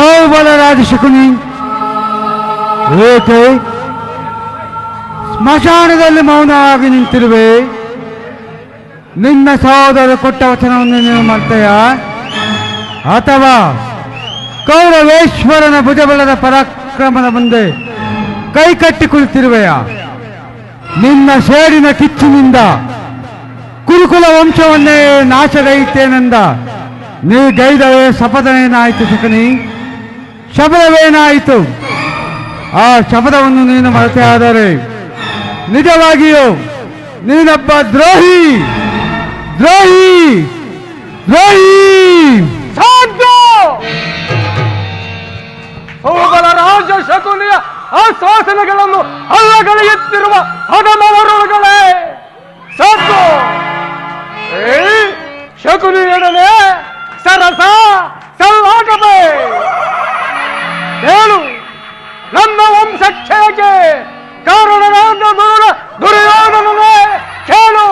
ಸೌಬಲರಾಜ ಶಕುನಿ, ಏಕೆ ಸ್ಮಶಾನದಲ್ಲಿ ಮೌನವಾಗಿ ನಿಂತಿರುವೆ? ನಿನ್ನ ಸಹೋದರ ಕೊಟ್ಟ ವಚನವನ್ನು ನೀನು ಮಾಡ್ತೀಯ, ಅಥವಾ ಕೌರವೇಶ್ವರನ ಭುಜಬಲದ ಪರಾಕ್ರಮದ ಮುಂದೆ ಕೈಕಟ್ಟಿ ಕುಳಿತಿರುವೆಯ? ನಿನ್ನ ಸೇಡಿನ ಕಿಚ್ಚಿನಿಂದ ಕುರುಕುಲ ವಂಶವನ್ನೇ ನಾಶಗೈತೇನೆಂದ ನೀ ಗೈದವೇ ಶಪಥವೇನಾಯಿತು ಶಕುನಿ? ಶಪಥವೇನಾಯಿತು? ಆ ಶಪಥವನ್ನು ನೀನು ಮರೆತೆ ಆದರೆ ನಿಜವಾಗಿಯೂ ನೀನೊಬ್ಬ ದ್ರೋಹಿ, ದ್ರೋಹಿ, ದ್ರೋಹಿ. ರಾಜ ಶಕುನಿಯ ಆಶ್ವಾಸನೆಗಳನ್ನು ಅಲ್ಲಗಳೆಯುತ್ತಿರುವ ಹದಮವರುಗಳೇ ಸಾಕು. ಶಕುನಿಯೊಡನೆ ಸರಸ ಸಲ್ಲಾಟವೇ? ಹೇಳು, ನನ್ನ ವಂಶಕ್ಷಯಕ್ಕೆ ಕಾರಣನಾದ ದುರ್ಯೋಧನನೇ ಕೇಳು.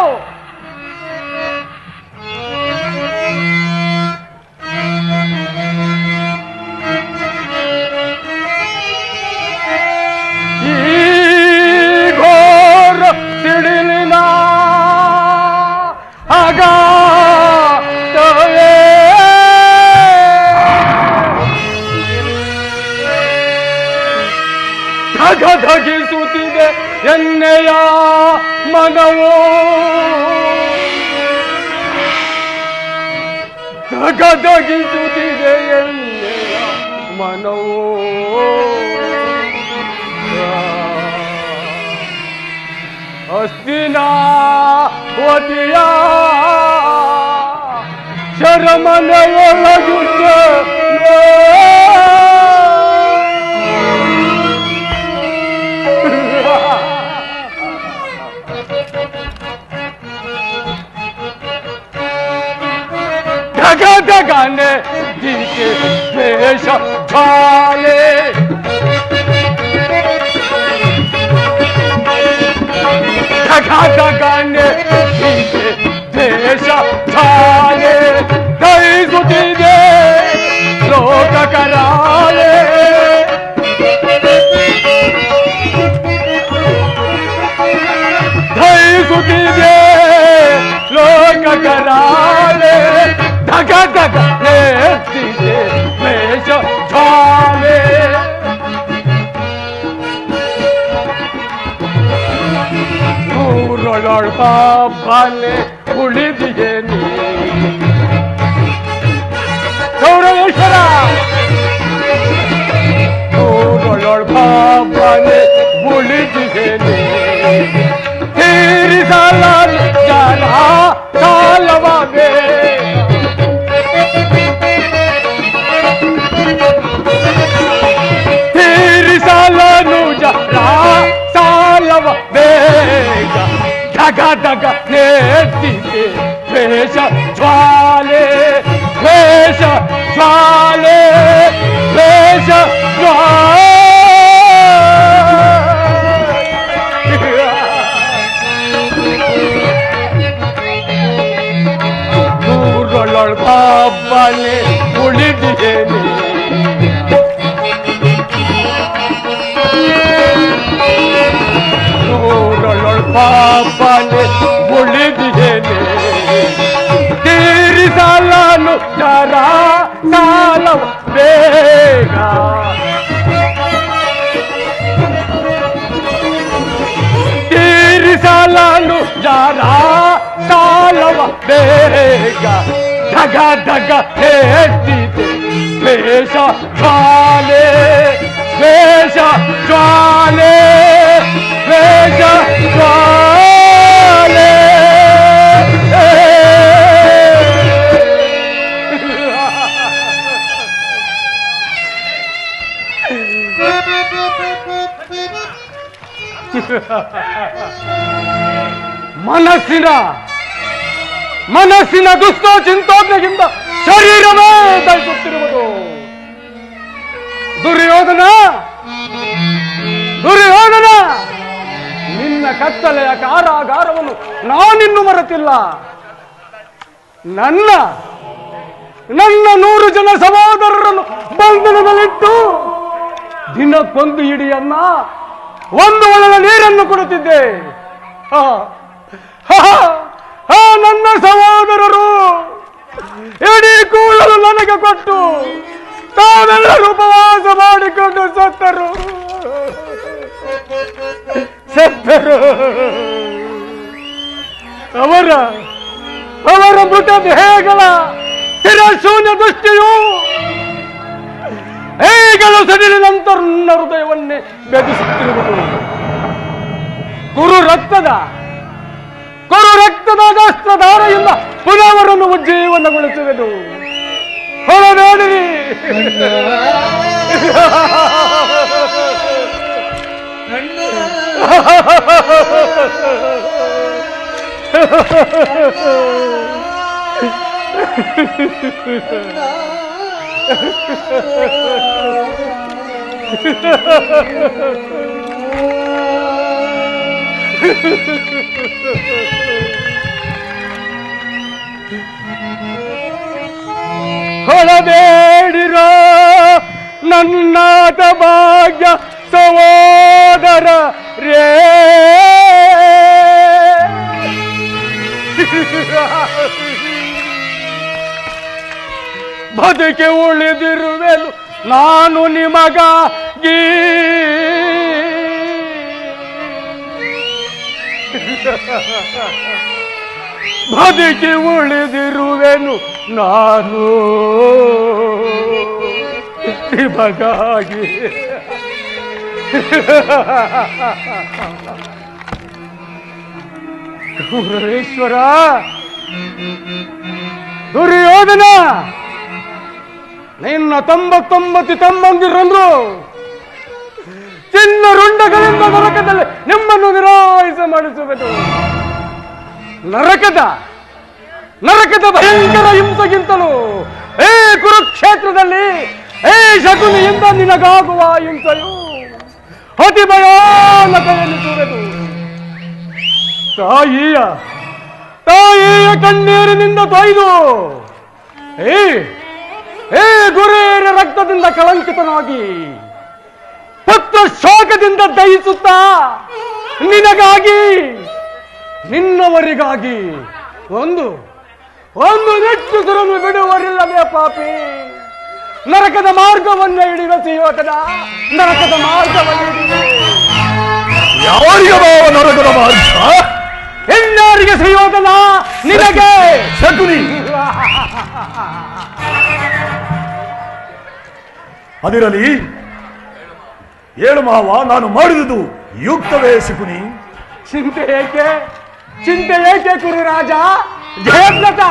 ಧಗಿಸುತ್ತಿದೆ ಎನ್ನೆಯ ಮನವೋ, ಧಗಿಸುತ್ತಿದೆ ಎನ್ನೆಯ ಮನವೋ. ಹಸ್ತಿನಾವತಿಯ ಶರಮನೆಯೊಳಗುತ್ತ ಧಗಧಗನೆ ದಿಕ್ಕೆ ದ್ವೇಷ ಜ್ವಾಲೆ, ಧಗಧಗನೆ ದಿಕ್ಕೆ ದ್ವೇಷ ಜ್ವಾಲೆ, ದಹಿಸುತ್ತಿದೆ ಲೋಕ ಕರಾಳೆ. ದಹಿಸುತ್ತಿದೆ ಲೋಕ ಕರಾಳೆ, ಧಗ ಧಗ ನೇರ್ತಿದೆ ದ್ವೇಷ ಜ್ವಾಲೆ. ನೂರೊಳೊಳ್ಬಾಲೆ ಉಳಿದಿದೆ ನೀ ಕೌರವೇಶ್ವರ. ನೂರೊಳೊಳ್ಬಾಲೆ ಉಳಿದಿದೆ ನೀ ತೀರಿಸಲ ಜಲ ಕಾಲವೇ. ತೀರಿಸಲನು ಜಲ ಸಾಲವ ಬೇಗ, ಧಗ ಧಗ ನೇರ್ತಿದೆ ದ್ವೇಷ ಜ್ವಾಲೆ, ದ್ವೇಷ ಜ್ವಾಲೆ, ದ್ವೇಷ ಜ್ವಾಲೆ. ನೂರೊಳೊಳ್ಬಾಲೆ ಉಳಿದಿದೆ ನೀ ನೂರೊಳೊಳ್ಬಾಲೆ ಉಳಿದಿದೆ ನೀ ತೀರಿಸಲನು ಜರ ಸಾಲವ ಬೇಗ, ತೀರಿಸಲನು ಜರ ಸಾಲವ ಬೇಗ, ಧಗ ಧಗ ಹೇರ್ತಿದೆ ದ್ವೇಷ ಜ್ವಾಲೆ, ದ್ವೇಷ ಜ್ವಾಲೆ, ದ್ವೇಷ ಜ್ವಾಲೆ. ಮನಸ್ಸಿನ ದುಷ್ಟ ಚಿಂತೋಜ್ಞೆಗಿಂತ ಶರೀರವೇ ದಹಿಸುತ್ತಿರುವುದು. ದುರ್ಯೋಧನ, ದುರ್ಯೋಧನ, ನಿನ್ನ ಕತ್ತಲೆಯ ಕಾರಾಗಾರವನ್ನು ನಾನಿನ್ನು ಮರೆತಿಲ್ಲ. ನನ್ನ 100 ಜನ ಸಹೋದರರನ್ನು ಬಂಧನದಲ್ಲಿ ದಿನಕ್ಕೊಂದು ಹಿಡಿಯನ್ನ ಒಂದು ಒಳಲ ನೀರನ್ನು ಕೊಡುತ್ತಿದ್ದೆ. ನನ್ನ ಸಹೋದರರು ಇಡೀ ಕೂಳಲು ನನಗೆ ಕೊಟ್ಟು ತಾವೆಲ್ಲರೂ ಉಪವಾಸ ಮಾಡಿಕೊಂಡು ಸತ್ತರು. ಅವರ ಮೃತ ದೇಹಗಳ ಸ್ಥಿರಶೂನ್ಯ ದೃಷ್ಟಿಯು ಹೇಗಳು ಸಡಿಲಿನಂತ ನನ್ನ ಹೃದಯವನ್ನೇ ಬೆದರಿಸುತ್ತಿರುವುದು. ಕುರು ರಕ್ತದ ಅಸ್ತ್ರಧಾರೆಯಿಂದ ಪುನಃ ಅವರನ್ನು ಉಜ್ಜೀವನಗೊಳಿಸುವೆನು. ಹೊರಬೇಡಿರಿ. ಹೊರಬೇಡಿರೋ ನನ್ನಾದ ಭಾಗ್ಯ ಸಹೋದರ ರೇ. ಬದುಕಿ ಉಳಿದಿರುವೆನು ನಾನು ನಿಮಗಾಗಿ. ಬದುಕಿ ಉಳಿದಿರುವೆನು ನಾನು ನಿಮಗಾಗಿ. ಗೌರವೇಶ್ವರ, ದುರ್ಯೋಧನ, ನಿನ್ನ 99 ತಮ್ಮಂದಿರಂದ್ರು ಚಿನ್ನ ರುಂಡಗಳಿಂದ ನರಕದಲ್ಲಿ ನಿಮ್ಮನ್ನು ನಿರಾಯಿಸ ಮಾಡಿಸುವುದು. ನರಕದ ಭಯಂಕರ ಹಿಂಸೆಗಿಂತಲೂ ಏ ಕುರುಕ್ಷೇತ್ರದಲ್ಲಿ ಏ ಶಕುನಿಯಿಂದ ನಿನಗಾಗುವ ಹಿಂಸೆಯು ಅತಿ ಭಯಾನಕ ಎನಿಸುವುದು. ತಾಯಿಯ ಕಣ್ಣೀರಿನಿಂದ ತೊಯ್ದು ಏ ಗುರೇರ ರಕ್ತದಿಂದ ಕಳಂಕಿತನಾಗಿ ಪುತ್ರ ಶೋಕದಿಂದ ದಹಿಸುತ್ತಾ ನಿನಗಾಗಿ ನಿನ್ನವರಿಗಾಗಿ ಒಂದು ನೆಟ್ಟುಸಿರನ್ನು ಬಿಡುವರಿಲ್ಲವೇ ಪಾಪಿ. ನರಕದ ಮಾರ್ಗವನ್ನು ಹಿಡಿಯುವ ಸಿಯೋಧನ, ನರಕದ ಮಾರ್ಗವನ್ನು ಹಿಡಿಯುವ. ಯಾರಿಗೆ ನರಕದ ಮಾರ್ಗ? ಎಲ್ಲರಿಗೆ ಸಿಯೋಧನ, ನಿನಗೆ. ಶಕುನಿ, ಅದಿರಲಿ, ಹೇಳು ಮಾವ, ನಾನು ಮಾಡಿದುದು ಯುಕ್ತವೇ? ಶಕುನಿ, ಚಿಂತೆ ಏಕೆ ಕುರುರಾಜ? ಜಯದ್ರಥ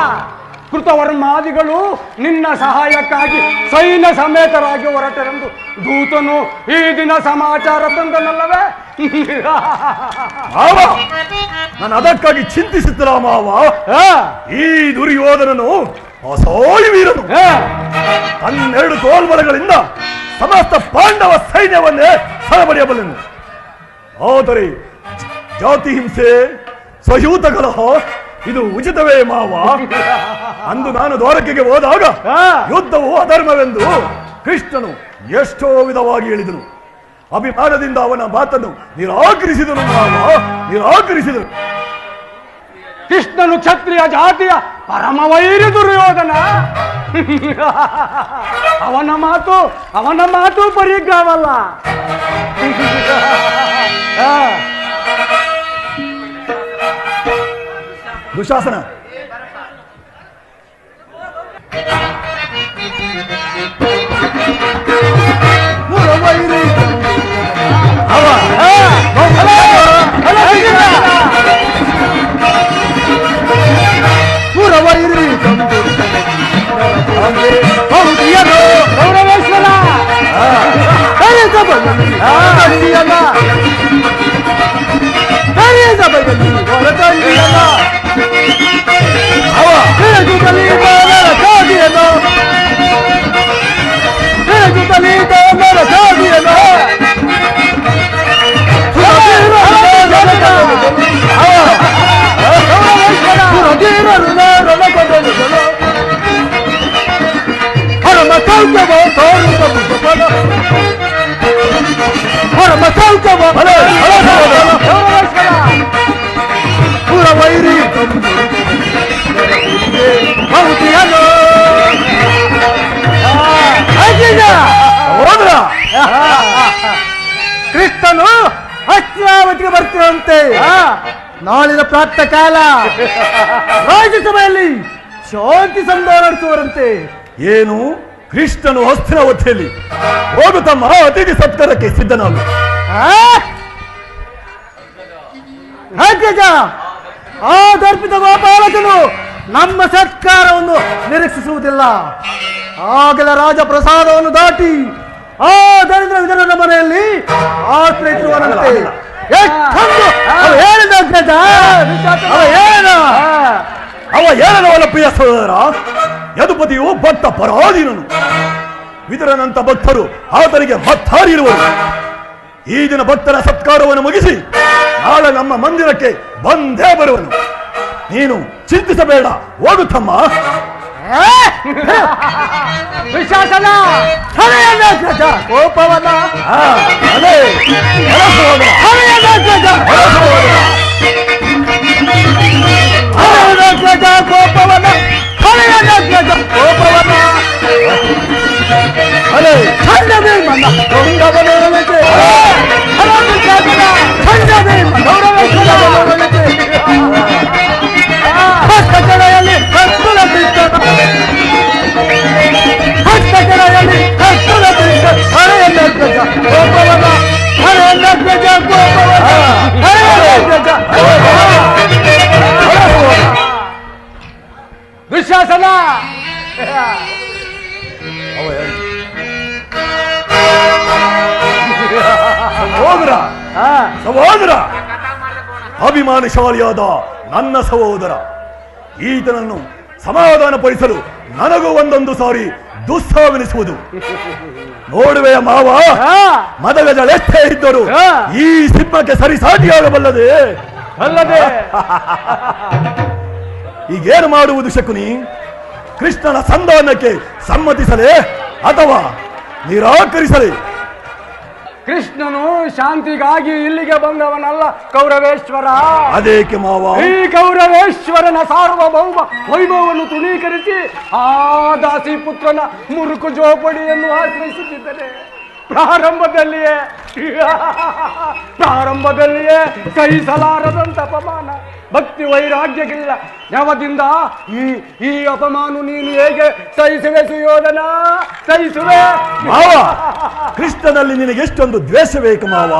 ಕೃತವರ್ಮಾದಿಗಳು ನಿನ್ನ ಸಹಾಯಕ್ಕಾಗಿ ಸೈನ್ಯ ಸಮೇತರಾಗಿ ಹೊರಟರೆಂದು ದೂತನು ಈ ದಿನ ಸಮಾಚಾರ ತಂದನಲ್ಲವೇ? ಮಾವ, ನಾನು ಅದಕ್ಕಾಗಿ ಚಿಂತಿಸುತ್ತಿಲ್ಲ ಮಾವ. ಈ ದುರ್ಯೋಧನನು ಅಸೋಯಿ ವೀರನು. 12 ತೋಳ್ಬಲಗಳಿಂದ ಸಮಸ್ತ ಪಾಂಡವ ಸೈನ್ಯವನ್ನೇ ಸರಬಡಿಯಬಲ್ಲನು. ಆದರೆ ಜಾತಿ ಹಿಂಸೆ, ಸ್ವಯೂತ ಕಲಹ ಇದು ಉಚಿತವೇ ಮಾವ? ಅಂದು ನಾನು ದ್ವಾರಕೆಗೆ ಹೋದಾಗ ಯುದ್ಧವು ಅಧರ್ಮವೆಂದು ಕೃಷ್ಣನು ಎಷ್ಟೋ ವಿಧವಾಗಿ ಹೇಳಿದನು. ಅಭಿಮಾನದಿಂದ ಅವನ ಮಾತನ್ನು ನಿರಾಕರಿಸಿದನು ಮಾವ, ನಿರಾಕರಿಸಿದನು. ಕೃಷ್ಣನು ಕ್ಷತ್ರಿಯ ಜಾತಿಯ ಪರಮವೈರಿ ದುರ್ಯೋಧನ. ಅವನ ಮಾತು ಪರಿಗ್ರಹವಲ್ಲ. ದುಶಾಸನ, ವೈರಿ ಹೋದ್ರ ಕೃಷ್ಣನು ಹಸ್ತಿನಾವತಿಗೆ ಬರ್ತಿರುವಂತೆ ನಾಳಿನ ಪ್ರಾತಃ ಕಾಲ ರಾಜ್ಯಸಭೆಯಲ್ಲಿ ಶಾಂತಿ ಸಂಧಾನ ನಡೆಸುವರಂತೆ. ಏನು ಕೃಷ್ಣನು ಹಸ್ತಿನಾವತಿಯಲ್ಲಿ ಹೋಗು ತಮ್ಮ ಅತಿಥಿ ಸತ್ಕಾರಕ್ಕೆ ಸಿದ್ಧನಾಗು. ರಾಜ್ಯಜ ಆ ದರ್ಪಿತ ಗೋಪಾಲಕನು ನಮ್ಮ ಸತ್ಕಾರವನ್ನು ನಿರೀಕ್ಷಿಸುವುದಿಲ್ಲ. ಆಗಲೇ ರಾಜ ಪ್ರಸಾದವನ್ನು ದಾಟಿ ಆ ದರಿದ್ರ ವಿಧನ ಮನೆಯಲ್ಲಿ ಆಶ್ರಯಿಸಿರುವನಂತೆ. ಅವ ಏನವಲ್ಲ ಪ್ರಿಯ ಸಹೋದರ, ಯದುಪತಿಯು ಭಕ್ತ ಪರಾಧೀನನು. ವಿದುರನಂತ ಭಕ್ತರು ಆತನಿಗೆ ಮತ್ತಾರಿರುವರು. ಈ ದಿನ ಭಕ್ತರ ಸತ್ಕಾರವನ್ನು ಮುಗಿಸಿ ನಾಳೆ ನಮ್ಮ ಮಂದಿರಕ್ಕೆ ಬಂದೇ ಬರುವನು. ನೀನು ಚಿಂತಿಸಬೇಡ, ಹೋಗುತ್ತಮ್ಮ. ವಿಶಾಸನ ಕೋಪವನ್ನ ದುಶ್ಯಾಸನ ಸಹೋದರ ಸಹೋದರ ಅಭಿಮಾನಶಾಲಿಯಾದ ನನ್ನ ಸಹೋದರ, ಈತನನ್ನು ಸಮಾಧಾನ ಪಡಿಸಲು ನನಗೂ ಒಂದೊಂದು ಸಾರಿ ದುಸ್ಸಾವೆನಿಸುವುದು. ನೋಡುವೆಯ ಮಾವ, ಮದಗಜಳೆಷ್ಟೇ ಇದ್ದರು ಈ ಸಿಂಹಕ್ಕೆ ಸರಿಸಾಟಿಯಾಗಬಲ್ಲದೆ ಅಲ್ಲದೆ. ಈಗೇನು ಮಾಡುವುದು ಶಕುನಿ? ಕೃಷ್ಣನ ಸಂಧಾನಕ್ಕೆ ಸಮ್ಮತಿಸಲೇ ಅಥವಾ ನಿರಾಕರಿಸಲೇ? ಕೃಷ್ಣನು ಶಾಂತಿಗಾಗಿ ಇಲ್ಲಿಗೆ ಬಂದವನಲ್ಲ ಕೌರವೇಶ್ವರ. ಅದೇಕೆ ಮಾವ? ಈ ಕೌರವೇಶ್ವರನ ಸಾರ್ವಭೌಮ ವೈಭವವನ್ನು ತೃಣೀಕರಿಸಿ ಆ ದಾಸಿ ಪುತ್ರನ ಮುರುಕು ಜೋಪಡಿಯನ್ನು ಆಶ್ರಯಿಸುತ್ತಿದ್ದರೆ ಪ್ರಾರಂಭದಲ್ಲಿಯೇ ಸಹಿಸಲಾರದಂತ ಅಪಮಾನ, ಭಕ್ತಿ ವೈರಾಗ್ಯಗಿಲ್ಲ ಯಾವದಿಂದ ಈ ಅಪಮಾನ ನೀನು ಹೇಗೆ ಸಹಿಸುವೆ ಸುಯೋಧನ? ಸಹಿಸುವೆ ಮಾವ? ಕೃಷ್ಣನಲ್ಲಿ ನಿನಗೆ ಎಷ್ಟೊಂದು ದ್ವೇಷ ಬೇಕು ಮಾವ?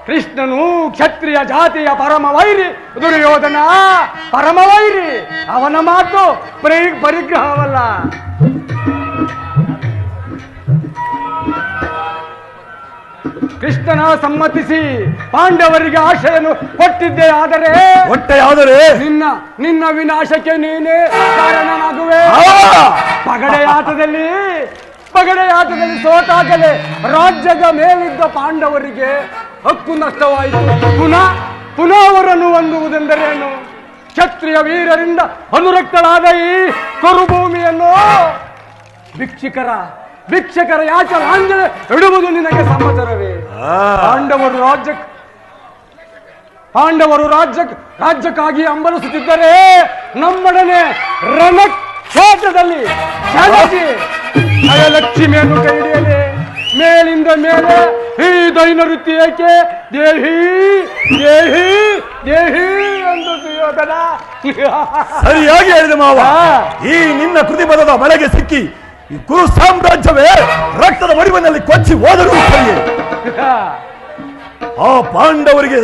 ಕೃಷ್ಣನು ಕ್ಷತ್ರಿಯ ಜಾತಿಯ ಪರಮವೈರಿ ದುರ್ಯೋಧನ, ಪರಮವೈರಿ. ಅವನ ಮಾತು ಪರಿಗ್ರಹವಲ್ಲ. ಕೃಷ್ಣನ ಸಮ್ಮತಿಸಿ ಪಾಂಡವರಿಗೆ ಆಶೆಯನ್ನು ಕೊಟ್ಟಿದ್ದೆ. ಆದರೆ ನಿನ್ನ ವಿನಾಶಕ್ಕೆ ನೀನೇ ಕಾರಣನಾಗುವೆ. ಪಗಡೆಯಾಟದಲ್ಲಿ ಸೋತಾಗಲೇ ರಾಜ್ಯದ ಮೇಲಿದ್ದ ಪಾಂಡವರಿಗೆ ಹಕ್ಕು ನಷ್ಟವಾಯಿತು. ಪುನಃ ಅವರನ್ನು ಹೊಂದುವುದೆಂದರೇನು? ಕ್ಷತ್ರಿಯ ವೀರರಿಂದ ಅನುರಕ್ತಳಾದ ಈ ಕುರುಭೂಮಿಯನ್ನು ಭಿಕ್ಷಕರ ಯಾಚ ಲಾಂಛನ ಇಡುವುದು ನಿನಗೆ ಸಮ್ಮತರವೇ? ಪಾಂಡವರು ರಾಜ್ಯಕ್ಕಾಗಿ ಹಂಬಲಿಸುತ್ತಿದ್ದರೆ ನಮ್ಮೊಡನೆ ರಣಕ್ಷೇತ್ರದಲ್ಲಿ ಲಕ್ಷ್ಮಿಯನ್ನು ಕೈ ಹಿಡಿಯಲಿ. ಮೇಲಿಂದ ಮೇಲೆ ಈ ದೈನವೃತ್ತಿ ಏಕೆ? ದೇಹಿ ದೇಹಿ ದೇಹಿ ಎಂದು ಸುಯೋಧನ ಸರಿಯಾಗಿ ಹೇಳಿದೆ ಮಾವ. ಈ ನಿನ್ನ ಕೃತಿಪದದ ಬಲೆಗೆ ಸಿಕ್ಕಿ ಈ ಕುರು ಸಾಮ್ರಾಜ್ಯವೇ ರಕ್ತದ ಮಡಿವಿನಲ್ಲಿ ಕೊಚ್ಚಿ ಹೋದರೂ ಸರಿಯೇ. ಆ ಪಾಂಡವರಿಗೆ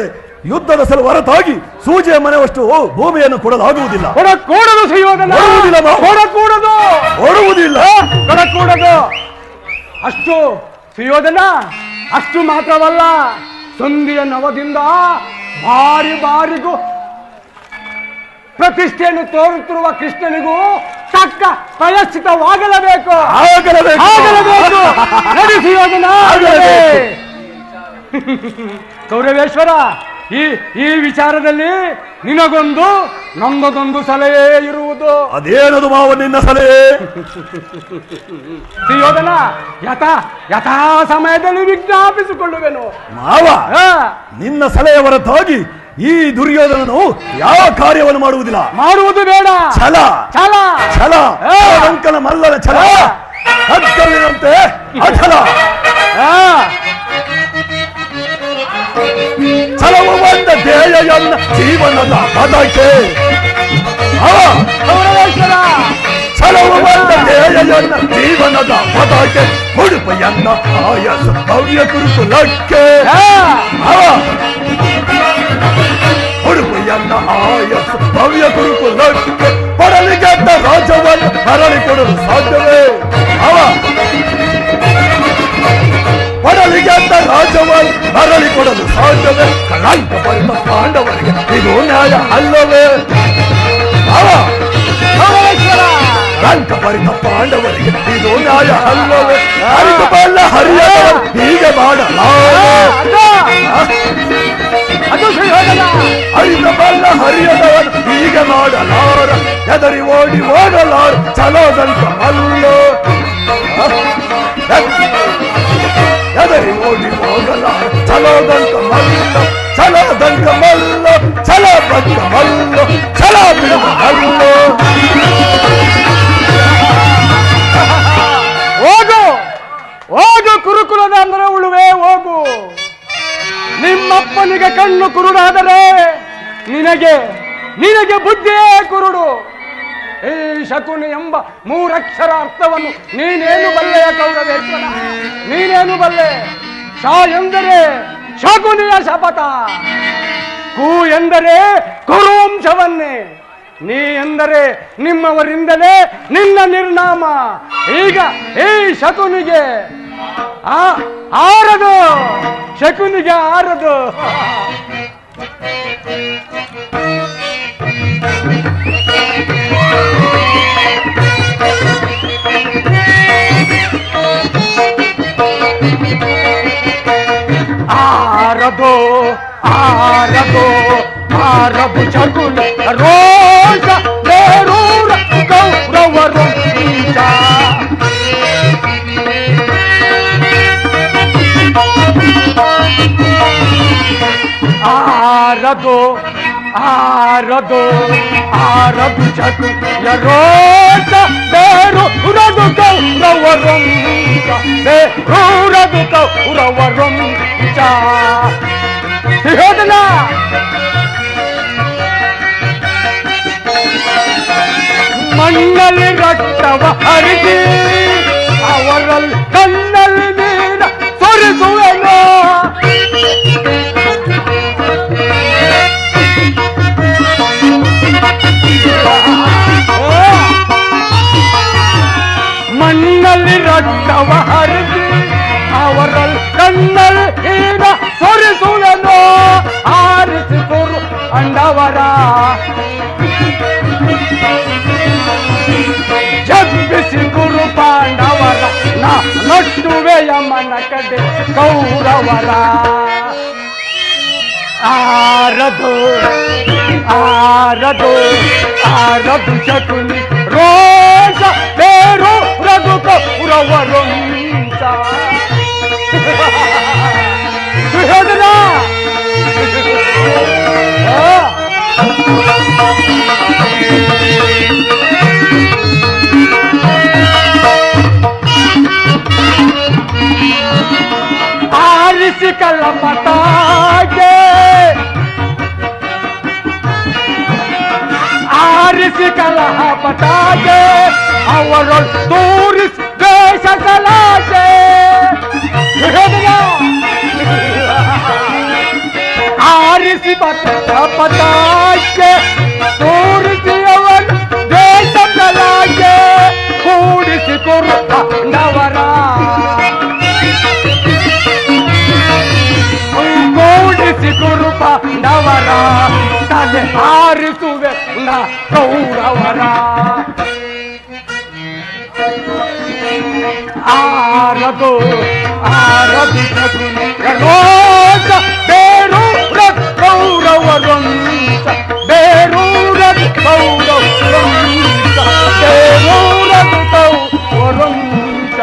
ಯುದ್ಧದ ಸಲ ಹೊರತಾಗಿ ಸೂಜಿಯ ಮನೆಯಷ್ಟು ಭೂಮಿಯನ್ನು ಕೊಡಲಾಗುವುದಿಲ್ಲ. ಕೊಡಕೂಡದು ಸುಯೋಧನ, ಕೊಡಕೂಡದು. ಅಷ್ಟು ಸುಯೋಧನ, ಅಷ್ಟು ಮಾತ್ರವಲ್ಲ, ಸಂಧಿಯ ನವದಿಂದ ಬಾರಿಗೂ ಪ್ರತಿಷ್ಠೆಯನ್ನು ತೋರುತ್ತಿರುವ ಕೃಷ್ಣನಿಗೂ ತಕ್ಕ ಪ್ರಾಯಶ್ಚಿತವಾಗಲೇಬೇಕು. ಕೌರವೇಶ್ವರ, ಈ ವಿಚಾರದಲ್ಲಿ ನಿನಗೊಂದು ನಮ್ಮದೊಂದು ಸಲಹೆ ಇರುವುದು. ಅದೇನದು ಮಾವ ನಿನ್ನ ಸಲಹೆ? ಸುಯೋಧನ, ಯಥಾ ಸಮಯದಲ್ಲಿ ವಿಜ್ಞಾಪಿಸಿಕೊಳ್ಳುವೆನು ಮಾವ. ನಿನ್ನ ಸಲಹೆ ಹೊರತಾಗಿ ಈ ದುರ್ಯೋಧನನು ಯಾವ ಕಾರ್ಯವನ್ನು ಮಾಡುವುದು ಬೇಡ. ಛಲ ಛಲ ಛಲ ಅಂಕನ ಮಲ್ಲನ ಛಲ ಕತ್ತಲಿನಂತೆ ಅಚಲ. ಛಲವು ಬಂದ ಧ್ಯೇಯನ್ನ ಜೀವನದ ಪದಕ್ಕೆ. ಛಲವು ಬಂದ ಧ್ಯೇಯನ್ನ ಜೀವನದ ಪದಕ್ಕೆ. ಉಡುಪೆಯನ್ನ ಆಯಸ ಭವ್ಯ ಕುರುಕುಲಕ್ಕೆ. ಉಡುಪೆಯನ್ನ ಆಯಸ ಭವ್ಯ ಕುರುಕುಲಕ್ಕೆ. ಪಡಲಿಗೆದ್ದ ರಾಜ್ಯವನ್ನು ಮರಳಿಕೊಡಲು ಸಾಧ್ಯವೇ? ಪಡಲಿಗೆದ್ದ ರಾಜ್ಯವನ್ನು ಮರಳಿಕೊಡಲು ಸಾಧ್ಯವೇ? ಕಳಂಕ ಬರೆದ ಪಾಂಡವರಿಗೆ ಇದು ನ್ಯಾಯ ಅಲ್ಲವೇ? ಕಳಂಕ ಬರೆದ ಪಾಂಡವರಿಗೆ ಇದು ನ್ಯಾಯ ಅಲ್ಲವೇ? ಅರಿತು ಬಲ್ಲ ಹರಿಯದವರು ಹೀಗೆ ಅರಿತ ಬಲ್ಲ ಹರಿಯದವರು ಹೀಗೆ ಮಾಡಲಾರ. ಎದರಿ ಓಡಿ ಹೋಗಲಾರ ಛಲೋದಂತ ಮಲ್ಲು. ಎದರಿ ಓಡಿ ಹೋಗಲಾರ ಛಲೋದಂತ ಮಲ್ಲು. ಛಲದಂತ ಮಲ್ಲು ಛಲ ಬಂತ ಮಲ್ಲು ಛಲ ಬಿಡುವ ಮಲ್ಲು. ಹೋಗು ಕುರುಕುಲದ ಅಂದರೆ ಉಳುವೆ ಹೋಗು. ನಿಮ್ಮಪ್ಪನಿಗೆ ಕಣ್ಣು ಕುರುಡಾದರೆ ನಿನಗೆ ಬುದ್ಧಿಯೇ ಕುರುಡು. ಈ ಶಕುನಿ ಎಂಬ 3 ಅಕ್ಷರ ಅರ್ಥವನ್ನು ನೀನೇನು ಬಲ್ಲೆಯ ಕೌರವೇಶ್ವರ? ನೀನೇನು ಬಲ್ಲೆ? ಶ ಎಂದರೆ ಶಕುನಿಯ ಶಪಥ, ಕು ಎಂದರೆ ಕುರುವಂಶವನ್ನೇ, ನೀ ಎಂದರೆ ನಿಮ್ಮವರಿಂದಲೇ ನಿನ್ನ ನಿರ್ನಾಮ. ಈಗ ಈ ಶಕುನಿಗೆ ಆರದು, ಶಕುನಿಗೆ ಆರದು. ಆರದು ಆರದು ಆರದು ಶಕುನಿ ರೋಷ ಬೇರೂರ ಕೌರವರು. ಆರದು ಆರದು ಆರದು ಶಕುನಿಯ ರೋಷ ಬೇರೂರದು ಕೌರವರು. ಬೇರೂರದು ಕೌರವರು. ಸುಯೋಧನ, ಮಣ್ಣಲ್ಲಿ ರಕ್ತವ ಹರಿಸಿ ಅವರಲ್ಲಿ ಕಣ್ಣಲ್ಲಿ ನೀರ ಸುರಿಸುವೆನು. ಮಣ್ಣಲ್ಲಿ ರಕ್ತವ ಹರಿಸಿ ಅವರಲ್ಲಿ ಕಣ್ಣಲ್ಲಿ ನೀರ ಸುರಿಸುವೆನು. ಆರಿಸಿಕೊರು ಅಂಡವರ ಜಗ್ಗಿಸಿ ಕುರು ಪಾಂಡವರ. ನಟ್ಟುವೆ ಯಮನ ಕಡೆ ಕೌರವರ. ಆರದು ಆರದು ಆರದು ಶಕುನಿ ರೋಷ ಬೇರು ರಘು ಕೌರವರು. ಸುಯೋಧನ, ಆರಿಸಿ ಕಲ್ಲಪಟಾಗೆ ಆರಿಸಿ ಕಲಹ ಪಟಾಗೆ ಅವರೊಳ್ ತೋರಿಸಿ ದೇಶ ಕಲಾಶೆ. ಆರಿಸಿ ಪಟಾಕೆ ತೋರಿಸಿ ಅವನು ದೇಶ ಕಲಾಗೆ ಕೂಡಿಸಿ ಕೊರು ಪಾಂಡವರ. ಕೂಡಿಸಿ ಕೊರು ಪಾಂಡವರ ತಲೆ ಹಾರಿಸುವೆ ಕೌರವರ. ಆರದು ಆರದು ಶಕುನಿ ರೋಷ ಬೇರು ರಕ್ತೌ ವರುಂಚ ಬೇರೂರದು ವರುಂಚ ಬೇರೂರದು ವರುಂಚ.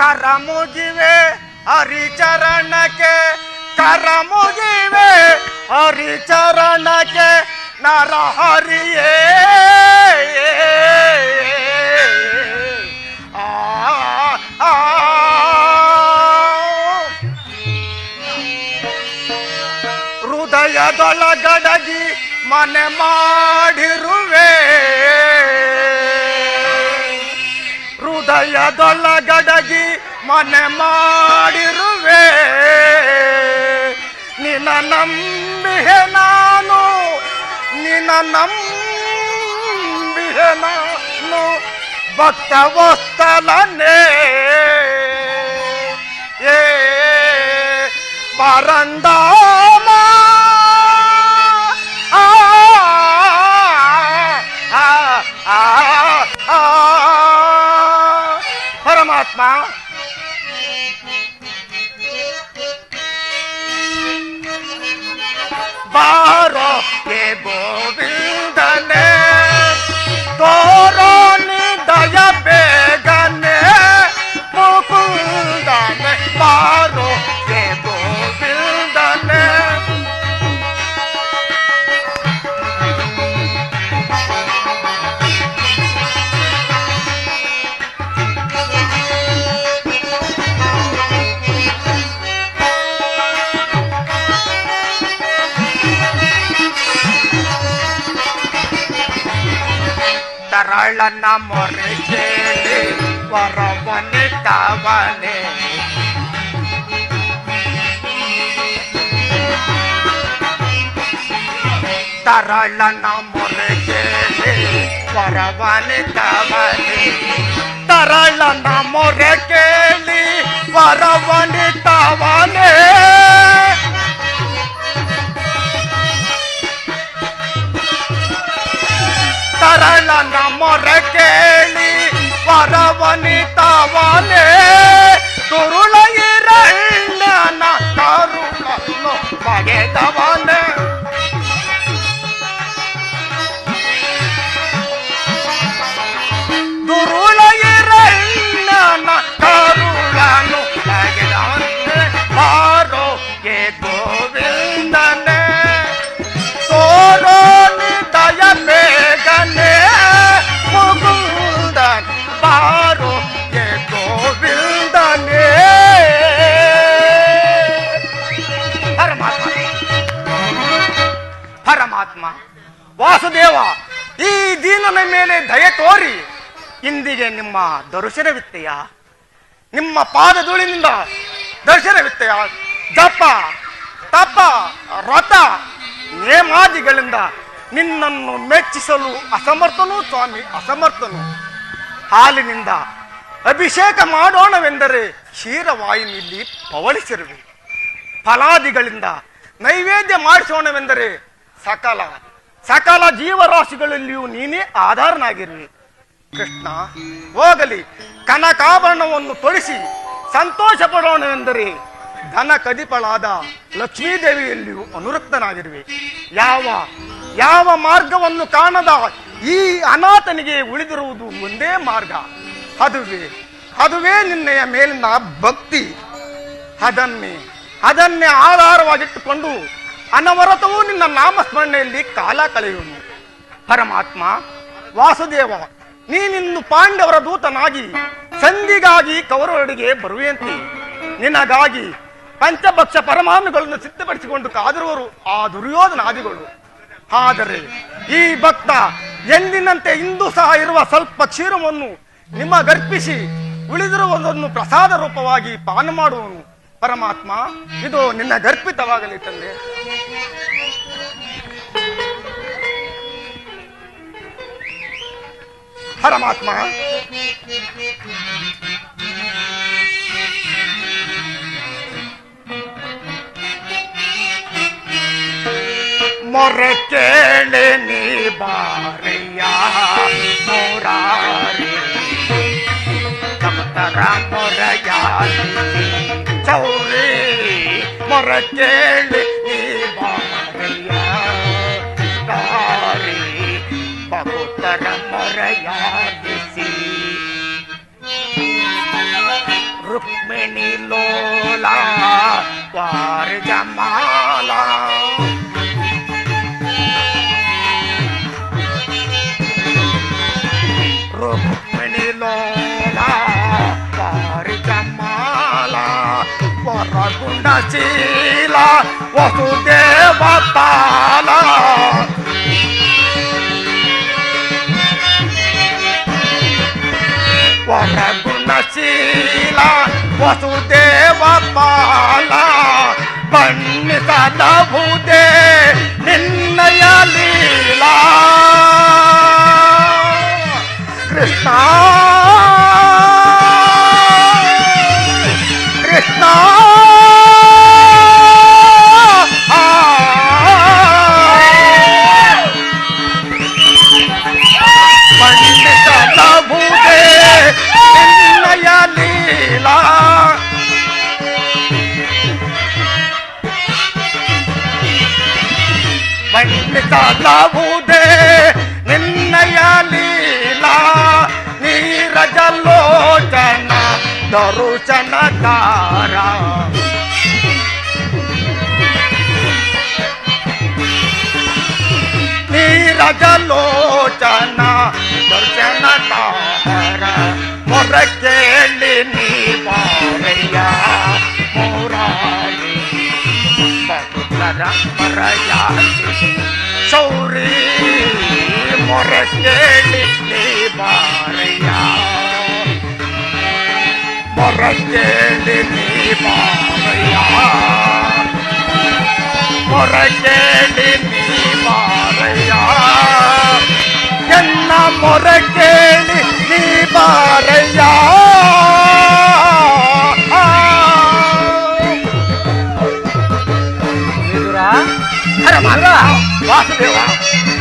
ಕರ ಮುಗಿವೆ ಹರಿಚರಣಕ್ಕೆ, ಕರ ಮುಗಿವೆ ಹರಿಚರಣಕ್ಕೆ ನರ ಹರಿಯೇ ಹೃದಯದೊಳಗಡಗಿ ಮನೆ ಮಾಡಿರುವೆ, ಹೃದಯದೊಳಗಡಗಿ ಮನೆ ಮಾಡಿರುವೆ. ನಿನ್ನ ನಂಬಿಹೆ ನಾನು, ನಿನ್ನ ನಂಬಿಹೆ ನಾನು ಭಕ್ತವತ್ಸಲನೇ. ಏ ಪರಂದಾಮ ಪರಮಾತ್ಮ ಬಾರೋ ಕೆ ಗೋವಿಂದನೆ, ತೋರೋ ನಿದಯ ಬೇಗನೆ ಮುಕುಂದನೆ, ಬಾರೋ ಕೆ ಗೋವಿಂದನೆ. ತರಳನ ಮೊರೆ ಕೇಳಿ ವರವನೆ ತಾವನೆ, ತರಳನ ಮೊರೆ ಕೇಳಿ ವರವನೆ ತಾವನೆ, ತರಳನ ಮೊರೆ ಕೇಳಿ ವರವನೆ ತಾವನೆ. ತರಳನ ಮೊರೆ ಕೇಳಿ ವರವನಿತವನೇ, ದುರುಳ ಹಿರಣ್ಯನ ಕರುಳನ್ನು ಬಗೆದವನೇ. ದುರುಳ ಹಿರಣ್ಯನ ಕರುಳನ್ನು ಬಗೆದವನೇ, ಬಾರೋ ಕೆ ಗೋವಿಂದನೇ, ತೋರೋ ನಿದಯ ಬೇಗನೆ ಮುಕುಂದನ್, ಬಾರೋ ನನ್ನ ಮೇಲೆ ದಯೆ ತೋರಿ ಇಂದಿಗೆ ನಿಮ್ಮ ದರ್ಶನವಿತ್ತೆಯ, ನಿಮ್ಮ ಪಾದಧೂಳಿನಿಂದ ದರ್ಶನವಿತ್ತೆಯ. ಜಪ ತಪ ವ್ರತ ನೇಮಾದಿಗಳಿಂದ ನಿನ್ನನ್ನು ಮೆಚ್ಚಿಸಲು ಅಸಮರ್ಥನು ಸ್ವಾಮಿ, ಅಸಮರ್ಥನು. ಹಾಲಿನಿಂದ ಅಭಿಷೇಕ ಮಾಡೋಣವೆಂದರೆ ಕ್ಷೀರವಾಯಿನಲ್ಲಿ ಪವಳಿಸಿರುವೆ. ಫಲಾದಿಗಳಿಂದ ನೈವೇದ್ಯ ಮಾಡಿಸೋಣವೆಂದರೆ ಸಕಲ ಸಕಲ ಜೀವರಾಶಿಗಳಲ್ಲಿಯೂ ನೀನೇ ಆಧಾರನಾಗಿರುವೆ. ಕೃಷ್ಣ ಹೋಗಲಿ, ಕನಕಾಭರಣವನ್ನು ತೊಡಿಸಿ ಸಂತೋಷ ಪಡೋಣವೆಂದರೆ ಧನ ಕದಿಪಳಾದ ಲಕ್ಷ್ಮೀದೇವಿಯಲ್ಲಿಯೂ ಅನುರಕ್ತನಾಗಿರುವೆ. ಯಾವ ಮಾರ್ಗವನ್ನು ಕಾಣದ ಈ ಅನಾಥನಿಗೆ ಉಳಿದಿರುವುದು ಒಂದೇ ಮಾರ್ಗ, ಅದುವೇ ನಿನ್ನೆಯ ಮೇಲಿನ ಭಕ್ತಿ. ಅದನ್ನೇ ಆಧಾರವಾಗಿಟ್ಟುಕೊಂಡು ಅನವರತವೂ ನಿನ್ನ ನಾಮಸ್ಮರಣೆಯಲ್ಲಿ ಕಾಲ ಕಳೆಯುವನು. ಪರಮಾತ್ಮ ವಾಸುದೇವ, ನೀನಿಂದು ಪಾಂಡವರ ದೂತನಾಗಿ ಸಂಧಿಗಾಗಿ ಕೌರವರಿಗೆ ಬರುವೆಯಂತೆ ನಿನಗಾಗಿ ಪಂಚಭಕ್ಷ ಪರಮಾಣುಗಳನ್ನು ಸಿದ್ಧಪಡಿಸಿಕೊಂಡು ಕಾದಿರುವರು ಆ ದುರ್ಯೋಧನಾದಿಗಳು. ಆದರೆ ಈ ಭಕ್ತ ಎಂದಿನಂತೆ ಇಂದು ಸಹ ಇರುವ ಸ್ವಲ್ಪ ಕ್ಷೀರವನ್ನು ನಿಮಗರ್ಪಿಸಿ ಉಳಿದಿರುವುದನ್ನು ಪ್ರಸಾದ ರೂಪವಾಗಿ ಪಾನ ಮಾಡುವನು. ಪರಮಾತ್ಮ, ಇದು ನಿನ್ನ ಗರ್ಪಿತವಾಗಲಿ ತಂದೆ. ಪರಮಾತ್ಮ, ಮೊರೆ ಕೇಳಿ ನೀ ಬಾರಯ್ಯ ಮುರಾರಿ, ತಮತರ ಮೊರೆಯ ಚೌರಿ. ಮೊರೆ ಕೇಳಿ ನೀ ಬಾರಯ್ಯ ದಾರಿ, ಭಕ್ತರ ಮೊರೆಯಾಗಿಸಿ. ರುಕ್ಮಿಣಿ ಲೋಲ ವಾರಿ ಜಮಾಲ, ರುಕ್ಮಿಣಿ ಲೋಲ ವಾರಿ ಜಮಾಲ, ವರಗುಣಶೀಲ ವಸುದೇವ ತಾಲ. ವರಗುಣಶೀಲ ವಸುದೇವ ಪಾಲ, ಬಣ್ಣಿಸಬಹುದೇ ನಿನ್ನಯ ಲೀಲಾ. ಕೃಷ್ಣ ಕೃಷ್ಣ ಬಣ್ಣಿಸಬಹುದೇ ನಿನ್ನಯ ಲೀಲಾ. ಬಣ್ಣಿಸಬಹುದೇ ನಿನ್ನಯ ಲೀಲಾ. ನೀರಜಲೋಚನ ದರುಶನಕಾರ, ನೀರಜಲೋಚನ ದರ್ಶನಕಾರ. ಮೊರೆ ಕೇಳಿ ನೀ ಬಾರಯ್ಯ ಮುರಾರಿ, ಭಕ್ತರ ಮೊರೆಯಾಗಿಸಿ. ಶೌರಿ ಮೊರೆ ಕೇಳಿ ನೀ ಬಾರಯ್ಯ, ಮೊರೆ ಕೇಳಿ ನೀ ಬಾರಯ್ಯ, ಮೊರೆ ಕೇಳಿ ನೀ ಬಾರಯ್ಯ. ಎನ್ನ ಮೊರೆ ಕೇಳಿ ನೀ ಬಾರಯ್ಯ. ವಾಸುದೇವ,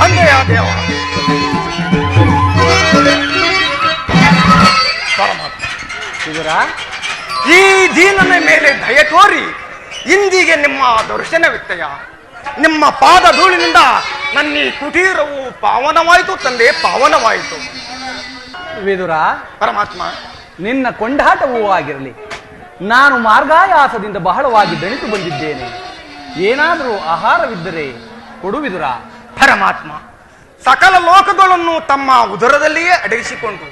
ಅಂಗೆಯ ದೇವ. ಈ ದೀನನ ಮೇಲೆ ದಯೆ ತೋರಿ ಇಂದಿಗೆ ನಿಮ್ಮ ದರ್ಶನವಿತ್ತಯ. ನಿಮ್ಮ ಪಾದ ಧೂಳಿನಿಂದ ನನ್ನ ಈ ಕುಟೀರವು ಪಾವನವಾಯಿತು ತಂದೆ, ಪಾವನವಾಯಿತು. ವಿದುರ, ಪರಮಾತ್ಮ, ನಿನ್ನ ಕೊಂಡಾಟವೂ ಆಗಿರಲಿ. ನಾನು ಮಾರ್ಗಾಯಾಸದಿಂದ ಬಹಳವಾಗಿ ದಣಿತು ಬಂದಿದ್ದೇನೆ. ಏನಾದರೂ ಆಹಾರವಿದ್ದರೆ ಕೊಡು ವಿದುರ. ಪರಮಾತ್ಮ, ಸಕಲ ಲೋಕಗಳನ್ನು ತಮ್ಮ ಉದರದಲ್ಲಿಯೇ ಅಡಗಿಸಿಕೊಂಡು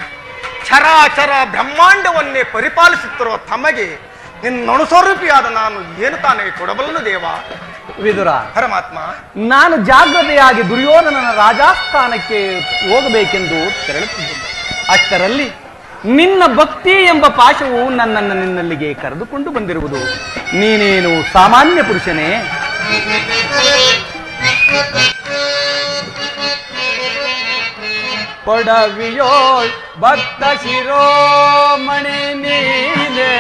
ಚರಾಚರ ಬ್ರಹ್ಮಾಂಡವನ್ನೇ ಪರಿಪಾಲಿಸುತ್ತಿರುವ ತಮಗೆ ನಿನ್ನನುಸ್ವರೂಪಿಯಾದ ನಾನು ಏನು ತಾನೇ ಕೊಡಬಲ್ಲನು ದೇವ? ವಿದುರ, ಪರಮಾತ್ಮ, ನಾನು ಜಾಗ್ರತೆಯಾಗಿ ದುರ್ಯೋಧನನ ರಾಜಾಸ್ಥಾನಕ್ಕೆ ಹೋಗಬೇಕೆಂದು ತೆರಳುತ್ತಿದ್ದೇನೆ. ಅಷ್ಟರಲ್ಲಿ ನಿನ್ನ ಭಕ್ತಿ ಎಂಬ ಪಾಶವು ನನ್ನನ್ನು ನಿನ್ನಲ್ಲಿಗೆ ಕರೆದುಕೊಂಡು ಬಂದಿರುವುದು. ನೀನೇನು ಸಾಮಾನ್ಯ ಪುರುಷನೇ? ಪೊಡವಿಯೋಳ್ ಭಕ್ತ ಶಿರೋಮಣಿ ನೀನೆ,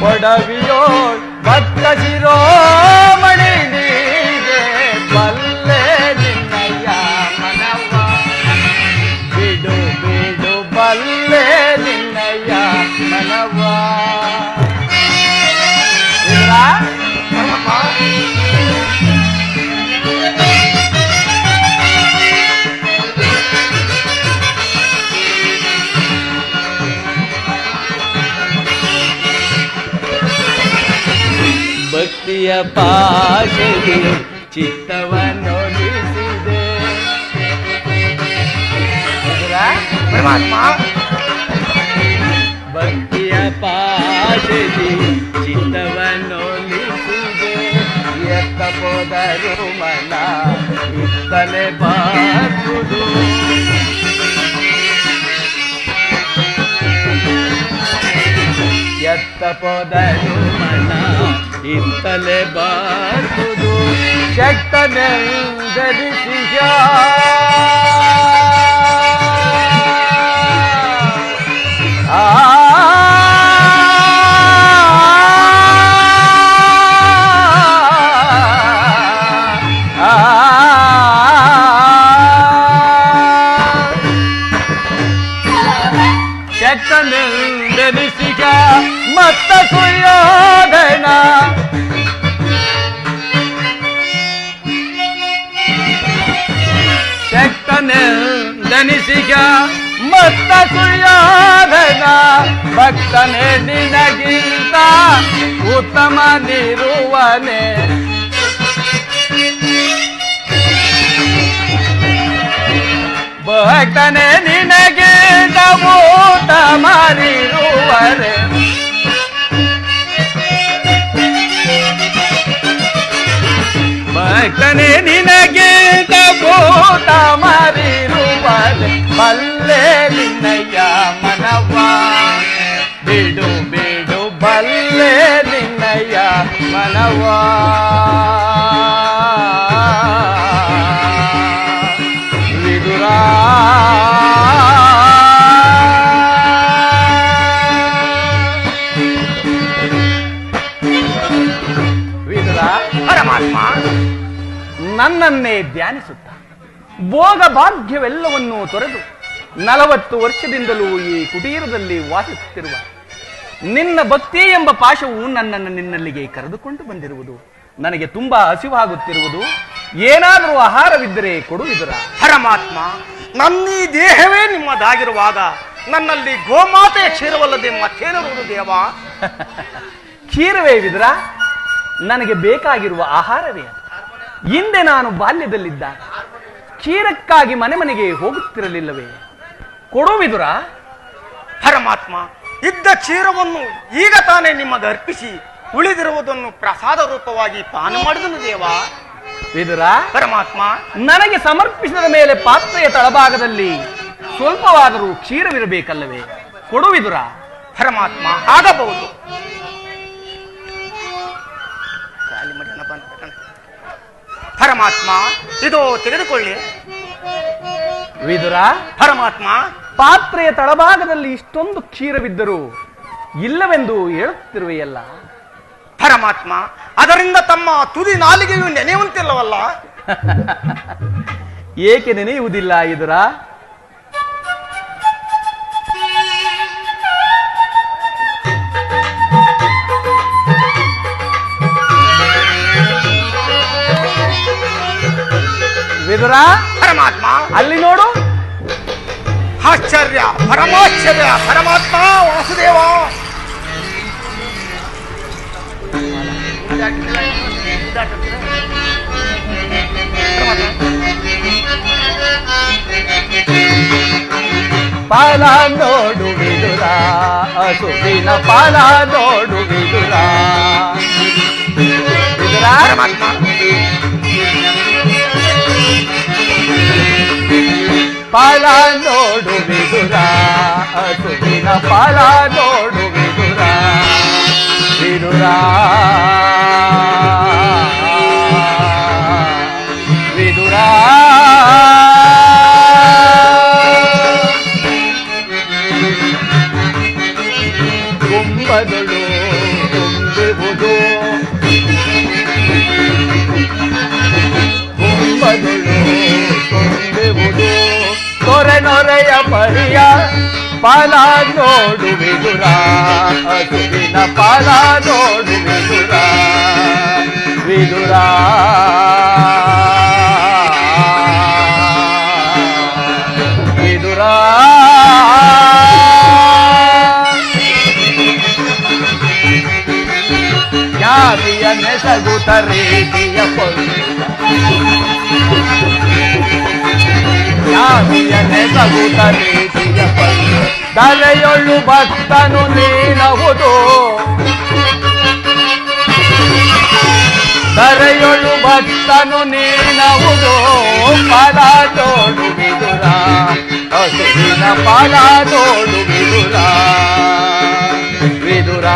ಪೊಡವಿಯೋಳ್ ಭಕ್ತ ಶಿರೋಮಣಿ ನೀನೆ, ಬಲ್ಲೆ ನಿನ್ನಯ್ಯ ಮನವ ಬಿಡು ಬಿಡು, ಬಲ್ಲೆ ನಿನ್ನಯ್ಯ ಮನವ. ಭಕ್ತಿಯ ಪಾಶೆಗೆ ಚಿತ್ತವನ್ನೊಲಿಸಿದೆ. ಪರಮಾತ್ಮ, ಭಕ್ತಿಯ ಪಾಶೆಗೆ ಚಿತ್ತವನ್ನೊಲಿಸಿದೆ. ಎತ್ತ ಹೋದರು ಮನ ಇತ್ತಲೆ ಬಾಗುದು. ಎತ್ತ ಪೋದರು ಮನ ಇತ್ತಲೆ ಬಾಗುದು. ಶಕ್ತನೆಂದರಿಸಿಯ ಶಕ್ತನೆಂದರಿಸಿಯ ಮತ್ತ ಸುಯೋಧನ, ಶಕ್ತನೆಂದನಿಸಿಯ ಮತ್ತ ಸುಯೋಧನ, ಭಕ್ತನೇ ನಿನಗಿಂತ ಉತ್ತಮನಿರುವನೆ. ಭಕ್ತನೇ ನಿನಗಿಂತ ಉತ್ತಮನಿರುವನೆ. ಭಕ್ತನೇ ನಿನಗಿಂತ ಉತ್ತಮನಿರುವನೆ, ಬಲ್ಲೆ ನಿನ್ನಯ್ಯ ಮನವ ಬಿಡು ಬಿಡು, ಬಲ್ಲೆ ನಿನ್ನಯ್ಯ ಮನವ. ವಿದುರ, ವಿದುರ, ಪರಮಾತ್ಮ, ನನ್ನನ್ನೇ ಧ್ಯಾನಿಸುತ್ತ ಭೋಗ ಭಾಗ್ಯವೆಲ್ಲವನ್ನೂ ತೊರೆದು 40 ವರ್ಷದಿಂದಲೂ ಈ ಕುಟೀರದಲ್ಲಿ ವಾಸಿಸುತ್ತಿರುವ ನಿನ್ನ ಭಕ್ತಿ ಎಂಬ ಪಾಶವು ನನ್ನನ್ನು ನಿನ್ನಲ್ಲಿಗೆ ಕರೆದುಕೊಂಡು ಬಂದಿರುವುದು. ನನಗೆ ತುಂಬಾ ಹಸಿವಾಗುತ್ತಿರುವುದು. ಏನಾದರೂ ಆಹಾರವಿದ್ದರೆ ಕೊಡು ವಿದುರ. ಪರಮಾತ್ಮ, ನನ್ನೀ ದೇಹವೇ ನಿಮ್ಮದಾಗಿರುವಾಗ ನನ್ನಲ್ಲಿ ಗೋಮಾತೆಯ ಕ್ಷೀರವಲ್ಲದೆ ಮತ್ತೇನಿರುವುದು ದೇವ? ಕ್ಷೀರವೇ ವಿದುರ? ನನಗೆ ಬೇಕಾಗಿರುವ ಆಹಾರವೇ ಅದು. ಹಿಂದೆ ನಾನು ಬಾಲ್ಯದಲ್ಲಿದ್ದಾಗ ಕ್ಷೀರಕ್ಕಾಗಿ ಮನೆ ಮನೆಗೆ ಹೋಗುತ್ತಿರಲಿಲ್ಲವೇ? ಕೊಡು ವಿದುರ. ಪರಮಾತ್ಮ, ಇದ್ದ ಕ್ಷೀರವನ್ನು ಈಗ ತಾನೇ ನಿಮಗೆ ಅರ್ಪಿಸಿ ಉಳಿದಿರುವುದನ್ನು ಪ್ರಸಾದ ರೂಪವಾಗಿ ಪಾನ ಮಾಡಿದನು ದೇವ. ವಿದುರ, ಪರಮಾತ್ಮ, ನನಗೆ ಸಮರ್ಪಿಸಿದ ಮೇಲೆ ಪಾತ್ರೆಯ ತಳಭಾಗದಲ್ಲಿ ಸ್ವಲ್ಪವಾದರೂ ಕ್ಷೀರವಿರಬೇಕಲ್ಲವೇ? ಕೊಡು ವಿದುರ. ಪರಮಾತ್ಮ, ಆಗಬಹುದು. ಪರಮಾತ್ಮ, ಇದು ತೆಗೆದುಕೊಳ್ಳಿ. ವಿದುರ, ಪರಮಾತ್ಮ, ಪಾತ್ರೆಯ ತಳಭಾಗದಲ್ಲಿ ಇಷ್ಟೊಂದು ಕ್ಷೀರವಿದ್ದರೂ ಇಲ್ಲವೆಂದು ಹೇಳುತ್ತಿರುವೆಯಲ್ಲ? ಪರಮಾತ್ಮ, ಅದರಿಂದ ತಮ್ಮ ತುದಿ ನಾಲಿಗೆಯು ನೆನೆಯುವಂತಿಲ್ಲವಲ್ಲ? ಏಕೆ ನೆನೆಯುವುದಿಲ್ಲ ವಿದುರ? ವಿದುರ, ಪರಮಾತ್ಮ, ಅಲ್ಲಿ ನೋಡು. ಆಶ್ಚರ್ಯ, ಪರಮಾಶ್ಚರ್ಯ. ಪರಮಾತ್ಮ, ವಾಸುದೇವ. ಪಾಲ ನೋಡು ವಿದುರ ಹಸುವಿನ ಪಾಲ ನೋಡು ವಿದುರ ವಿದುರ ಪಾಲ ನೋಡು ವಿದುರ ಹಸುವಿನ ಪಾಲ ನೋಡು ವಿದುರ ವಿದುರ ವಿದುರ ಕುಂಭದಳು ತುಂಬುವುದು ಕುಂಭದಳು ತುಂಬುವುದು ತೊರೆ ನೊರೆಯ ಪರಿಯ ಪಾಲ ನೋಡು ವಿದುರ ಹಸುವಿನ ಪಾಲ ನೋಡು ವಿದುರ ವಿದುರ ವಿದುರ ಯಾರಿಯ ನೆಸಗುತ ರೀತಿಯ ಯಾರಿಯ ನೆಸಗುತ ರೀತಿಯ ತಲೆಯೊಳ್ಳು ಭಕ್ತನು ನೀನಹುದು ತರೆಯೊಳ್ಳು ಭಕ್ತನು ನೀನಹುದು ಪಾಲ ನೋಡು ವಿದುರ ಹಸುವಿನ ಪಾಲ ನೋಡು ವಿದುರ ವಿದುರ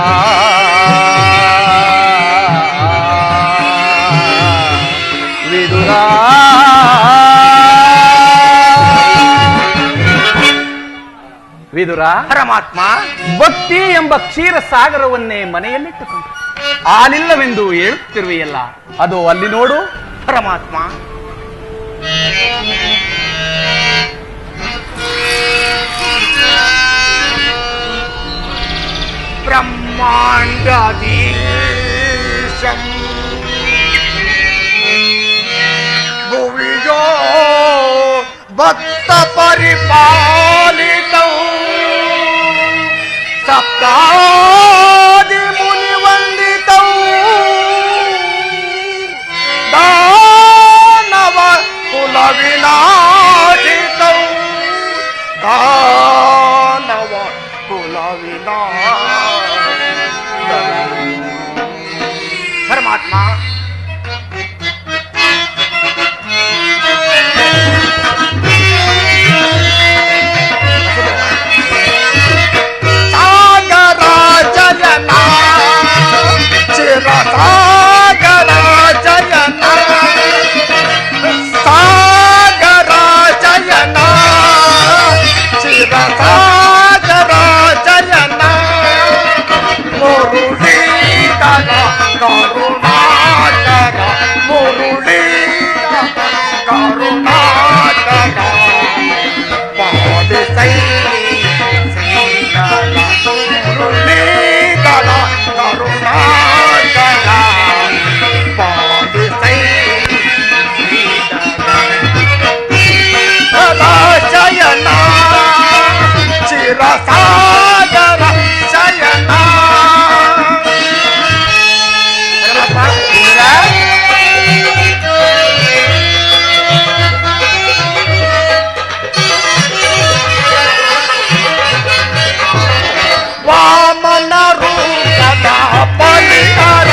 ವಿದುರ ವಿದುರ ಪರಮಾತ್ಮ ಭಕ್ತಿ ಎಂಬ ಕ್ಷೀರ ಸಾಗರವನ್ನೇ ಮನೆಯಲ್ಲಿಟ್ಟುಕೊಂಡು ಹಾಲಿಲ್ಲವೆಂದು ಹೇಳುತ್ತಿರುವೆಯಲ್ಲ, ಅದು ಅಲ್ಲಿ ನೋಡು. ಪರಮಾತ್ಮ ಬ್ರಹ್ಮಾಂಡದೀಶಂ ಭುವಿಯೋ ಭಕ್ತ ಪರಿಪಾಲಿತೌ ಸಪ್ತಾದಿ ಮುನಿ ವಂದಿತೌ ದಾನವ ಕುಲ ವಿನಾಶಿತೌ ದಾನವ ಕುಲ ವಿನಾಶಿತೌ. ಪರಮಾತ್ಮ ಸಾಗರ ಜಯನ ಸಾಗರ ಜಯನ ಚಿರ ಸಾಗರ ಜಯನ ಮುರುಳೀಧರ ಕರುಣಾಕರ ಮುರುಳೀಧರ ಕರುಣಾಕರ ಪಾದಸೈ ಮುರುಳೀಧರ ಕರುಣಾಕರ ಜಯನ ಚಿರ ಸಾಗರ ಜಯನ ವಾಮನ ರೂಪದ ಬಲಿಹಾರ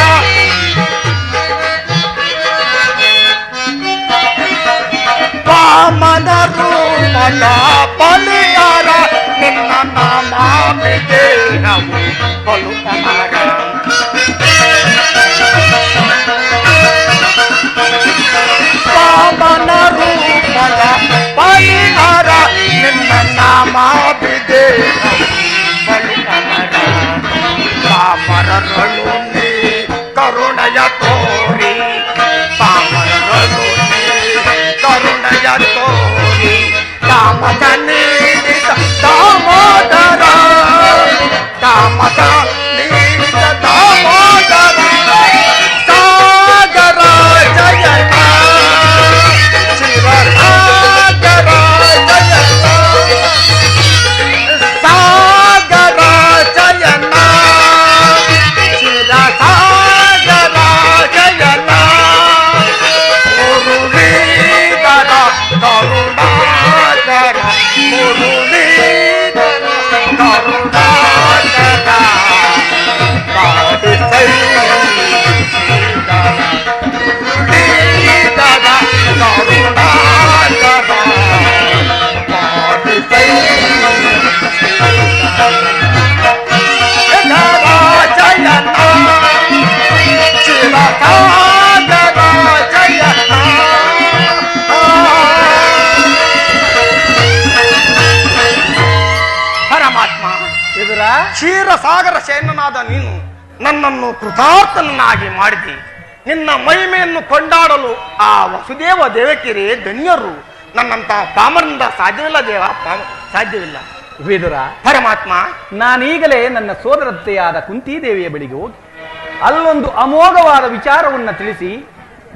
ವಾಮನ ರೂಪದ ಬಲಿಹಾರ ನಿನ್ನ ನಾಮಾಮಿದೆ ನಾವು ಬಲು ಅಮರ ವಾಮನ ರೂಪದ ಬಲಿಹಾರ ನಿನ್ನ ನಾಮಾಮಿದೆ ಬಲು ಅಮರ ಪಾಮರಗಳು ನೀ ಕರುಣಯ ತೋರಿ ಪಾಮರಗಳು ಕರುಣಯ ತೋರಿ ಕಾಮದ ನೀಡಿದ ದಾಮೋದರ ಕಾಮದ ನೀಡಿದ ದಾಮೋದರ ಸಾಗರ ಜಯನ ಶಿವ ಸಾಗರ ಜಯನ ಸಾಗರ ಜಯನ ಶಿವ ಸಾಗರ ಜಯನ ಮುರುಳೀಧರ ಕರುಣಾಕರ ವೇದರ ಕ್ಷೀರಸಾಗರ ಶಯನನಾದ ನೀನು ನನ್ನನ್ನು ಕೃತಾರ್ಥನನ್ನಾಗಿ ಮಾಡಿದೆ. ನಿನ್ನ ಮಹಿಮೆಯನ್ನು ಕೊಂಡಾಡಲು ಆ ವಸುದೇವ ದೇವಕಿಯರೇ ಧನ್ಯರು. ನನ್ನಂತ ಪಾಮರನಿಂದ ಸಾಧ್ಯವಿಲ್ಲ ದೇವ, ಸಾಧ್ಯವಿಲ್ಲ. ವೇದರ ಪರಮಾತ್ಮ, ನಾನೀಗಲೇ ನನ್ನ ಸೋದರತ್ತೆಯಾದ ಕುಂತಿದೇವಿಯ ಬಳಿಗೆ ಹೋಗಿ ಅಲ್ಲೊಂದು ಅಮೋಘವಾದ ವಿಚಾರವನ್ನ ತಿಳಿಸಿ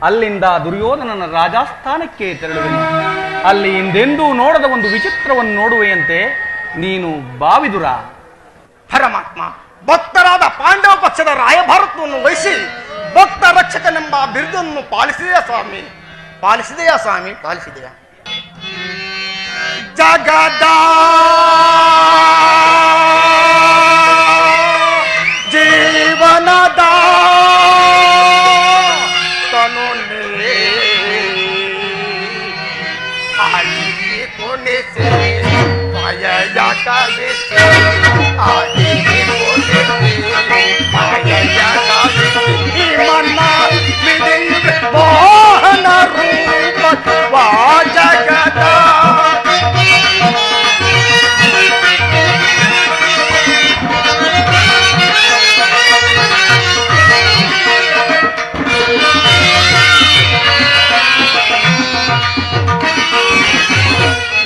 ಅಲ್ಲಿಂದ ದುರ್ಯೋಧನನ ರಾಜಸ್ಥಾನಕ್ಕೆ ತೆರಳುವೆನು. ಅಲ್ಲಿ ಹಿಂದೆಂದೂ ನೋಡದ ಒಂದು ವಿಚಿತ್ರವನ್ನು ನೋಡುವೆಯಂತೆ ನೀನು ಭಾವಿದುರ. ಪರಮಾತ್ಮ, ಭಕ್ತರಾದ ಪಾಂಡವ ಪಕ್ಷದ ರಾಯಭಾರತ್ವವನ್ನು ವಹಿಸಿ ಭಕ್ತ ರಕ್ಷಕನೆಂಬ ಬಿರುದನ್ನು ಪಾಲಿಸಿದೆಯಾ ಸ್ವಾಮಿ? ಪಾಲಿಸಿದೆಯಾ ಸ್ವಾಮಿ? ಪಾಲಿಸಿದೆಯಾ? ಜಗದ ಜೀವನದ ತನುನೇ ಆಲಿಸಿ ಕೊನೆಸೆ ಮಾಯಯ ಕಲಿಸಿ ಆಲಿಸಿ ಕೊನೆಸೆ ಮಾಯಯ ಕಲಿಸಿ ಮನ್ನ ಮಿಡಿಯುವೆ ಮೋಹನ ರೂಪ ವಾ ಜಗದ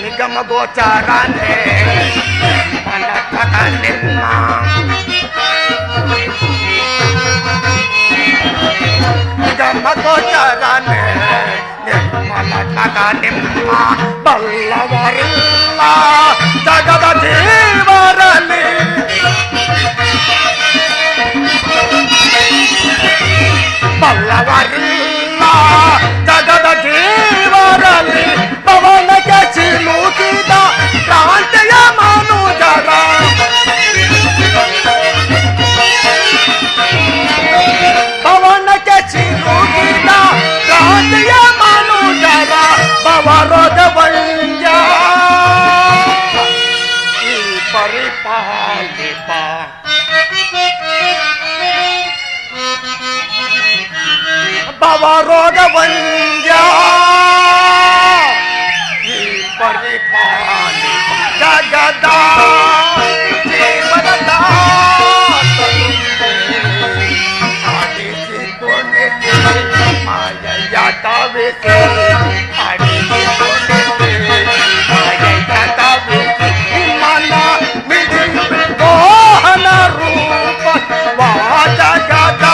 ನಿಗಮ ಗೋಚಾರನೆ ಮನತಕ ನಿನ್ನ ನಿಗಮ ಗೋಚಾರನೆ ಮನತಕ ನಿಮ್ಮ ಬಲ್ಲವರಿಲ್ಲ ಜಗದ ಜೀವರಲ್ಲಿ ಬಲ್ಲವರಿಲ್ಲ ಜಗದ ಜೀವರಲ್ಲಿ ಪವನಕ್ಕೆ ಚಿಲುಕಿದ ಕ್ರಾಂತಿಯ ಮನುಜರ ಪವನಕ್ಕೆ ಚಿಲುಕಿದ ಕ್ರಾಂತಿಯ ಮನುಜರ ಪವರೋಗ ಬಂಜ ಈ ಪರಿಪಾಲಿಪ ಭವರೋಗ ಬಂಜ ಈ ಪರಿಪಾಲಿ ಜಗದ ಜೀವನದ ಆಡಿಸಿಕೊಂಡೆ ಮಾಯಯ ಕವಿತೆ ಆಡಿಸಿಕೊಂಡೆ ಮಾಯಯ ಕವಿತೆ ಮನ ಮಿಡಿಯುವೆ ಮೋಹನ ರೂಪ ವಾ ಜಗದ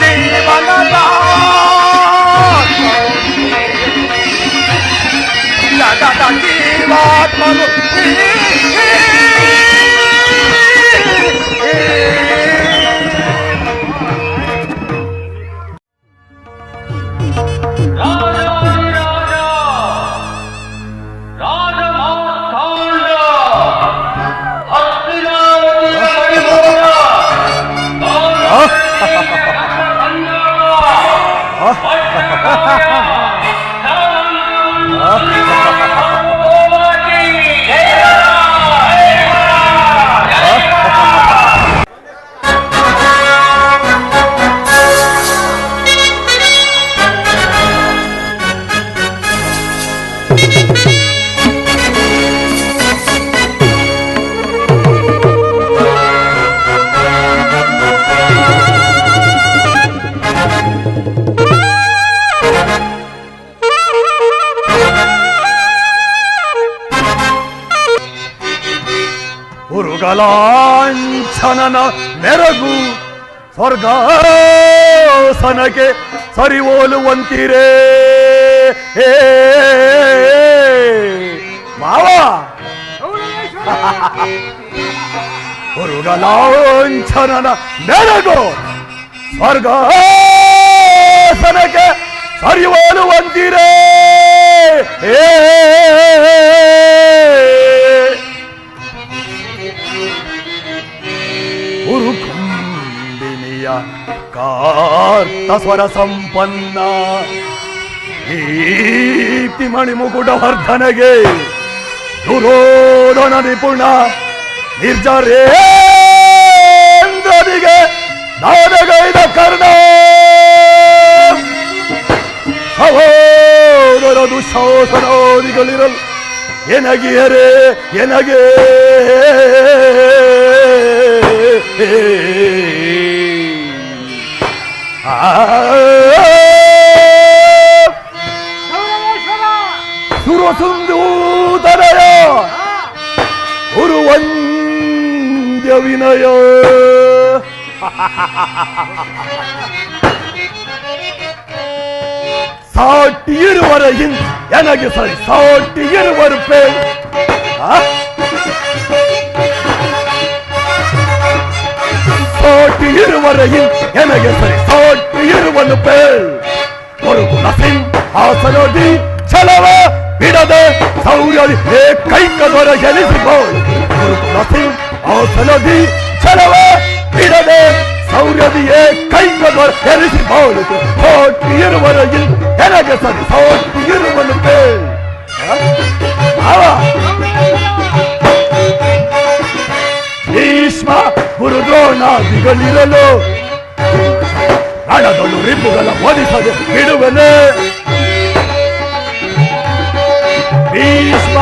ಜೀವನದ ಜಗದ ಜೀವಾತ್ಮನು ಲಾಂಛನನ ಮೆರಗು ಸ್ವರ್ಗಾಸನಕ್ಕೆ ಸರಿಹೋಲುವಂತೀರೇ ಮಾವ ಲಾಂಛನನ ಮೆರಗು ಸ್ವರ್ಗಾಸನಕ್ಕೆ ಸರಿಹೋಲುವಂತೀರೇ ಉರುಕುಂಬಿನಿಯ ಕಾರ್ತ ಸ್ವರ ಸಂಪನ್ನ ದೀಪ್ತಿ ಮಣಿಮುಕುಟವರ್ಧನೆಗೆ ದುರೋಧನ ನಿಪುಣ ನಿರ್ಜರೇಂದ್ರನಿಗೆ ನಾದಗೈದ ಕರ್ಣ ಸಹೋದರ ದುಶಾಸನಾದಿಗಳಿರಲು ಎನಗಿಯರೆ ಎನಗೆ ಸುರಸುಂದೂತನಯ ಗುರುವಂದ್ಯ ವಿನಯ சாட்டி இருவரையின் எனக்கு சரி சாட்டி இருவர் பேர் சாட்டி இருவரையின் எனக்கு சரி சாட்டி இருவர் பேர் ஒரு குலசின் ஆசனோடி செலவ விடது சௌரியதி கைக்கதொர எலிசிபோல் ஒரு குலசின் ஆசனோடி செலவ விடது சௌரியதியே கைக்கதொர எலிசிபோல் சாட்டி இருவரையின் எனக்கு சரி சாட்டி இருவர் பேர் ಭೀಷ್ಮ ಗುರುದ್ರೋಣಾದಿಗಳಿರಲು ಹಣದೊಳು ರಿಪುಗಳ ಒದಿಸದೆ ಬಿಡುವನೆ ಭೀಷ್ಮ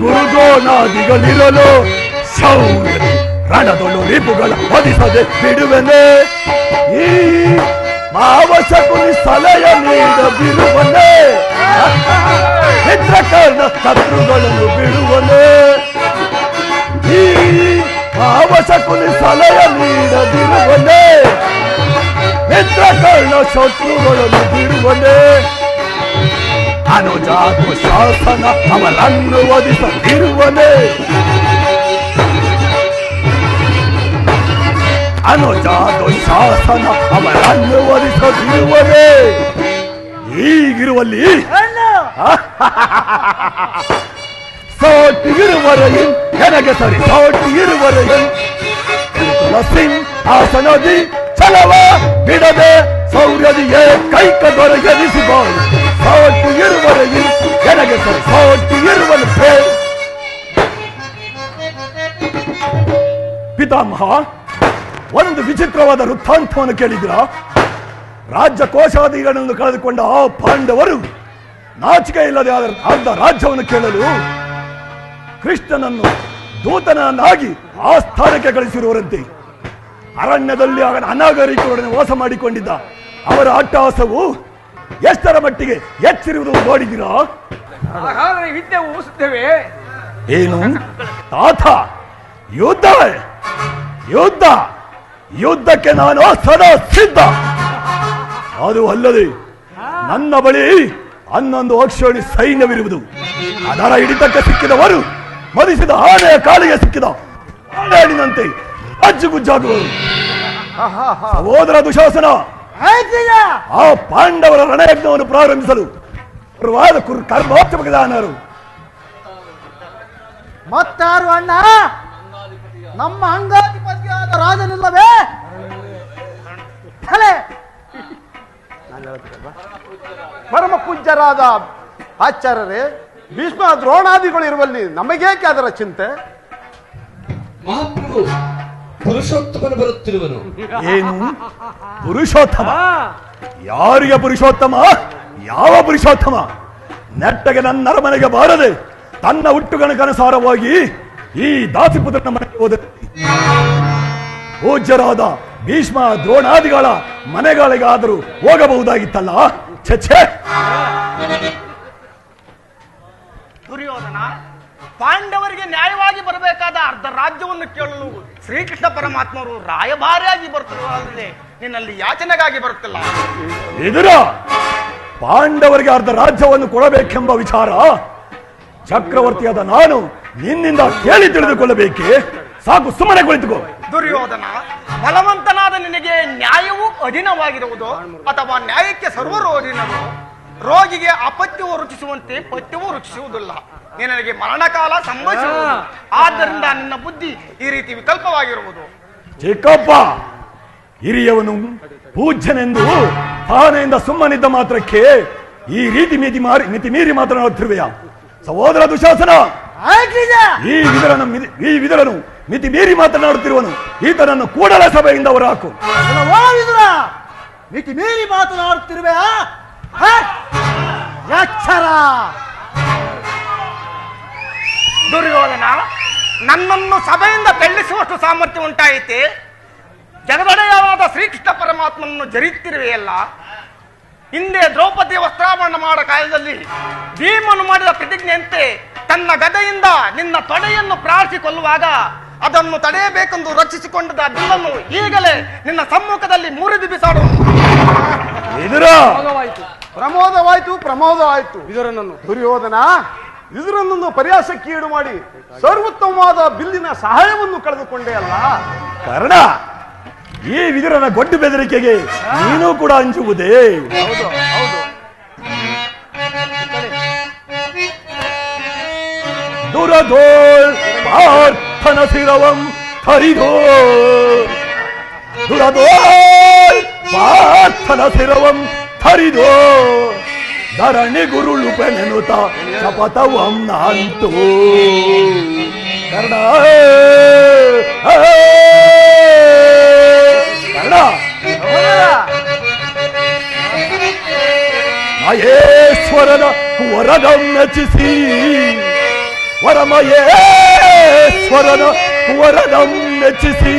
ಗುರುದ್ರೋಣಾದಿಗಳಿರಲು ಶೌರ್ಯ ರಣದೊಳು ರಿಪುಗಳ ಒದಿಸದೆ ಬಿಡುವನೆ ಈ ಮಾವಶಕುನಿ ಸಲಯ ನೀಡದಿರುವನೆ ಮಿತ್ರಕರ್ಣ ಶತ್ರುಗಳನ್ನು ಬಿಡುವನೆ ಈ ಮಾವಶಕುನಿ ಸಲಯ ನೀಡದಿರುವನೆ ಮಿತ್ರಕರ್ಣ ಶತ್ರುಗಳನ್ನು ಬಿಡುವನೆ ಅನುಜಾತು ಶಾಸನ ಅವರನ್ನು ವಧಿಸದಿರುವನೆ ಅನುಜಾತು ಶಾಸನ ಅವರನ್ನು ವಧಿಸದಿರುವನೆ ಈಗಿರುವಲ್ಲಿ சாட்டி இருவரையும் எனக்கு சரி சாட்டி இருவரையும் ஆசனதி செலவ விடவே சௌரியதியே கைக்கதொர எரிசிபால் சாட்டி இருவரையும் எனக்கு சரி சாட்டி இருவர் பேர் ಪಿತಾಮಹ ಒಂದು ವಿಚಿತ್ರವಾದ ವೃತ್ತಾಂತವನ್ನು ಕೇಳಿದ್ರ ರಾಜ್ಯ ಕೋಶಾಧಿಗಳನ್ನು ಕಳೆದುಕೊಂಡ ಆ ಪಾಂಡವರು ನಾಚಿಕೆ ಇಲ್ಲದೆ ಆದ ರಾಜ್ಯವನ್ನು ಕೇಳಲು ಕೃಷ್ಣನನ್ನು ದೂತನನ್ನಾಗಿ ಆ ಸ್ಥಾನಕ್ಕೆ ಕಳಿಸಿರುವರಂತೆ ಅರಣ್ಯದಲ್ಲಿ ಅನಾಗರಿಕರೊಡನೆ ವಾಸ ಮಾಡಿಕೊಂಡಿದ್ದ ಅವರ ಅಟ್ಟಹಾಸವು ಎಷ್ಟರ ಮಟ್ಟಿಗೆ ಹೆಚ್ಚಿರುವುದು ನೋಡಿದಿರಾ? ವಿದ್ಯೆ ಊಸುತ್ತೇವೆ. ಏನು ತಾತ ಯುದ್ಧ ಯುದ್ಧ ಯುದ್ಧಕ್ಕೆ ನಾನು ಸದಾ ಸಿದ್ಧ. ಅದು ಅಲ್ಲದೆ ನನ್ನ ಬಳಿ 11 ಅಕ್ಷೋಣಿ ಸೈನ್ಯವಿರುವುದು. ಅದರ ಹಿಡಿತಕ್ಕೆ ಸಿಕ್ಕಿದವರು ಮದಿಸಿದ ಆನೆಯ ಕಾಲಿಗೆ ಸಿಕ್ಕಿದ ಆಡಿನಂತೆ ಅಜ್ಜುಗುಜ್ಜಾಗುವರು. ಸಹೋದರ ದುಶಾಸನ, ಆ ಪಾಂಡವರ ರಣಯಜ್ಞವನ್ನು ಪ್ರಾರಂಭಿಸಲು ಕರ್ಮಾತ್ಮಕದಾನರು ಮತ್ತಾರು ಅಣ್ಣ? ನಮ್ಮ ಅಂಗಾಧಿಪತಿಯಾದ ರಾಜನಿಲ್ಲವೇ? ಪರಮ ಪೂಜ್ಯರಾದ ಆಚಾರ್ಯರೇ, ಭೀಷ್ಮ ದ್ರೋಣಾದಿಗಳು ಇರುವಲ್ಲಿ ನಮಗೇಕೆ ಅದರ ಚಿಂತೆ? ಮಹಾಪ್ರಭು ಪುರುಷೋತ್ತಮನು ಬರುತ್ತಿರುವನು. ಏನು ಪುರುಷೋತ್ತಮ? ಯಾರಿಗೆ ಪುರುಷೋತ್ತಮ? ಯಾವ ಪುರುಷೋತ್ತಮ? ನೆಟ್ಟಗೆ ನನ್ನ ಅರಮನೆಗೆ ಬಾರದೆ ತನ್ನ ಹುಟ್ಟುಗಣಕನುಸಾರವಾಗಿ ಈ ದಾಸಿಪುತ್ರನ ಮನೆಗೆ ಹೋದ ಪೂಜ್ಯರಾದ ಭೀಷ್ಮ ದ್ರೋಣಾದಿಗಳ ಮನೆಗಳಿಗಾದರೂ ಹೋಗಬಹುದಾಗಿತ್ತಲ್ಲ. ಛೆ, ದುರ್ಯೋಧನ, ಪಾಂಡವರಿಗೆ ನ್ಯಾಯವಾಗಿ ಬರಬೇಕಾದ ಅರ್ಧ ರಾಜ್ಯವನ್ನು ಕೇಳಲು ಶ್ರೀಕೃಷ್ಣ ಪರಮಾತ್ಮರು ರಾಯಭಾರಿಯಾಗಿ ಬರುತ್ತಿರುವುದಲ್ಲದೆ ನಿನ್ನಲ್ಲಿ ಯಾಚನೆಗಾಗಿ ಬರುತ್ತಿಲ್ಲ. ಎದುರ ಪಾಂಡವರಿಗೆ ಅರ್ಧ ರಾಜ್ಯವನ್ನು ಕೊಡಬೇಕೆಂಬ ವಿಚಾರ ಚಕ್ರವರ್ತಿಯಾದ ನಾನು ನಿನ್ನಿಂದ ಕೇಳಿ ತಿಳಿದುಕೊಳ್ಳಬೇಕೆ? ಸಾಕು, ಸುಮ್ಮನೆ ಕುಳಿತುಕೋ. ದುರ್ಯೋಧನ, ಬಲವಂತನಾದ ನಿನಗೆ ನ್ಯಾಯವೂ ಅಧೀನವಾಗಿರುವುದು ಅಥವಾ ನ್ಯಾಯಕ್ಕೆ ಸರ್ವರು ಅಧೀನರು? ರೋಗಿಗೆ ಅಪತ್ಯವು ರುಚಿಸುವಂತೆ ಪಥ್ಯವೂ ರುಚಿಸುವುದಿಲ್ಲ. ನಿನಗೆ ಮರಣಕಾಲ ಸಂಭವಿಸುವುದು. ಆದ್ದರಿಂದ ನಿನ್ನ ಬುದ್ಧಿ ಈ ರೀತಿ ವಿಕಲ್ಪವಾಗಿರುವುದು. ಚಿಕ್ಕಪ್ಪ, ಹಿರಿಯವನು ಪೂಜ್ಯನೆಂದು ತಾನೆಯಿಂದ ಸುಮ್ಮನಿದ್ದ ಮಾತ್ರಕ್ಕೆ ಈ ರೀತಿ ಮಿತಿ ಮೀರಿ ಮಾತನಾಡುತ್ತಿರುವೆಯಾ? ಸಹೋದರ ದುಶಾಸನ, ಈ ವಿದರನು ಮಿತಿ ಮೀರಿ ಮಾತನಾಡುತ್ತಿರುವನು. ಈತನನ್ನು ಕೂಡಲೇ ಸಭೆಯಿಂದ ಹೊರಹಾಕು. ಮಿತಿ ಮೀರಿ ಮಾತನಾಡುತ್ತಿರುವೆ? ಎಚ್ಚರ! ದುರ್ಯೋಧನ, ನನ್ನನ್ನು ಸಭೆಯಿಂದ ತಳ್ಳಿಸುವಷ್ಟು ಸಾಮರ್ಥ್ಯ ಉಂಟಾಯಿತೆ. ಜಗದೊಡೆಯವಾದ ಶ್ರೀಕೃಷ್ಣ ಪರಮಾತ್ಮನನ್ನು ಜರಿತಿರುವೆಯಲ್ಲ. ಹಿಂದೆ ದ್ರೌಪದಿ ವಸ್ತ್ರಾಭರಣ ಮಾಡೋ ಕಾಲದಲ್ಲಿ ಭೀಮನು ಮಾಡಿದ ಪ್ರತಿಜ್ಞೆಯಂತೆ ತನ್ನ ಗದೆಯಿಂದ ನಿನ್ನ ತೊಡೆಯನ್ನು ಪ್ರಾರ್ಥಿಸಿಕೊಳ್ಳುವಾಗ ಅದನ್ನು ತಡೆಯಬೇಕೆಂದು ರಚಿಸಿಕೊಂಡದ ಬಿಲ್ಲನ್ನು ಈಗಲೇ ನಿನ್ನ ಸಮ್ಮುಖದಲ್ಲಿ ಮುರಿದು ಬಿಸಾಡು. ಪ್ರಮೋದವಾಯಿತು ಇದರನ್ನು ದುರ್ಯೋಧನ. ಇದರನ್ನು ಪರಿಹಾಸಕ್ಕೆ ಈಡು ಮಾಡಿ ಸರ್ವೋತ್ತಮವಾದ ಬಿಲ್ಲಿನ ಸಹಾಯವನ್ನು ಕಳೆದುಕೊಂಡೇ ಅಲ್ಲ. ಕಾರಣ ಈ ವಿದುರನ ಗೊಡ್ಡು ಬೆದರಿಕೆಗೆ ನೀನು ಕೂಡ ಅಂಜುವುದೇ? ಹೌದು ಹೌದು. ದುರದೋಳ್ ಪಾರ್ಥನ ಶಿರವಂ ಹರಿದೋ, ದುರದೋಳ್ ಪಾರ್ಥನ ಶಿರವಂ ಹರಿದೋ, ಧರಣಿ ಗುರುಳು ಪೆನೆನುತ ಶಪಥವಂ ನಾಂತು. ಕರ್ಣ ಮಹೇಶ್ವರನ ವರದಂ ಮೆಚ್ಚಿಸಿ, ವರಮಹೇಶ್ವರನ ವರದಂ ಮೆಚ್ಚಿಸಿ,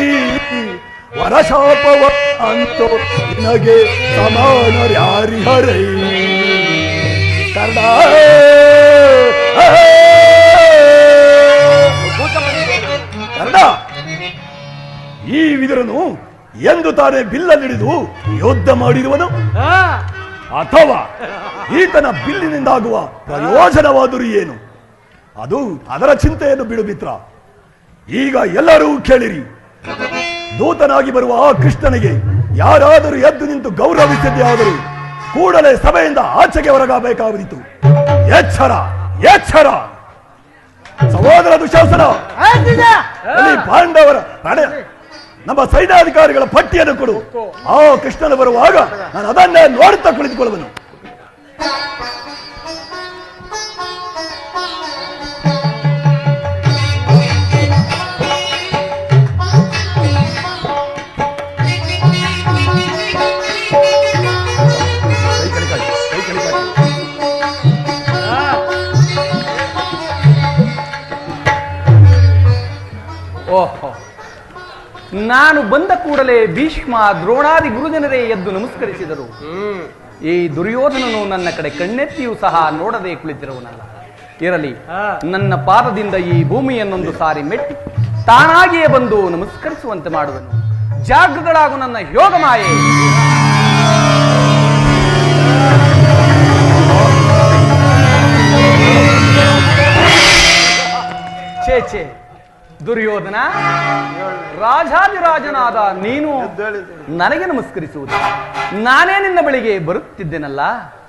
ವರಶಾಪವ ಅಂತೋ ನಿನಗೆ ಸಮಾನರ್ಯಾರಿಹರೈ. ಕರ್ಣ ಕರ್ಣ, ಈ ವಿದುರನು ಎಂದು ತಾನೇ ಬಿಲ್ಲನ್ನಿಡಿದು ಯುದ್ಧ ಮಾಡಿರುವನು, ಅಥವಾ ಈತನ ಬಿಲ್ಲಿನಿಂದಾಗುವ ಪ್ರಯೋಜನವಾದರೂ ಏನು? ಅದು ಅದರ ಚಿಂತೆಯನ್ನು ಬಿಡು ಮಿತ್ರ. ಈಗ ಎಲ್ಲರೂ ಕೇಳಿರಿ. ದೂತನಾಗಿ ಬರುವ ಆ ಕೃಷ್ಣನಿಗೆ ಯಾರಾದರೂ ಎದ್ದು ನಿಂತು ಗೌರವಿಸಿದ್ದೇ ಆದರೂ ಕೂಡಲೇ ಸಭೆಯಿಂದ ಆಚೆಗೆ ಹೊರಗಬೇಕಾಗಿತ್ತು. ಎಚ್ಚರ ಎಚ್ಚರ! ಸಹೋದರ ದುಶಾಸನ, ಅಲ್ಲಿ ಪಾಂಡವರ ನಮ್ಮ ಸೈನ್ಯಾಧಿಕಾರಿಗಳ ಪಟ್ಟಿಯನ್ನು ಕೊಡು. ಆ ಕೃಷ್ಣನು ಬರುವಾಗ ನಾನು ಅದನ್ನೇ ನೋಡುತ್ತಾ ಕುಳಿತುಕೊಳ್ಳುವನು. ಓಹೋ, ನಾನು ಬಂದ ಕೂಡಲೇ ಭೀಷ್ಮ ದ್ರೋಣಾದಿ ಗುರುಜನರೇ ಎದ್ದು ನಮಸ್ಕರಿಸಿದರು. ಈ ದುರ್ಯೋಧನನು ನನ್ನ ಕಡೆ ಕಣ್ಣೆತ್ತಿಯೂ ಸಹ ನೋಡದೆ ಕುಳಿತಿರುವನಲ್ಲ. ಇರಲಿ, ನನ್ನ ಪಾದದಿಂದ ಈ ಭೂಮಿಯನ್ನೊಂದು ಸಾರಿ ಮೆಟ್ಟಿ ತಾನಾಗಿಯೇ ಬಂದು ನಮಸ್ಕರಿಸುವಂತೆ ಮಾಡುವನು. ಜಾಗೃತಳಾಗು ನನ್ನ ಯೋಗ ಮಾಯೆ. ಛೇ ದುರ್ಯೋಧನ, ರಾಜಾದಿರಾಜನಾದ ನೀನು ನನಗೆ ನಮಸ್ಕರಿಸುವುದು? ನಾನೇ ನಿನ್ನ ಬಳಿಗೆ ಬರುತ್ತಿದ್ದೇನಲ್ಲ.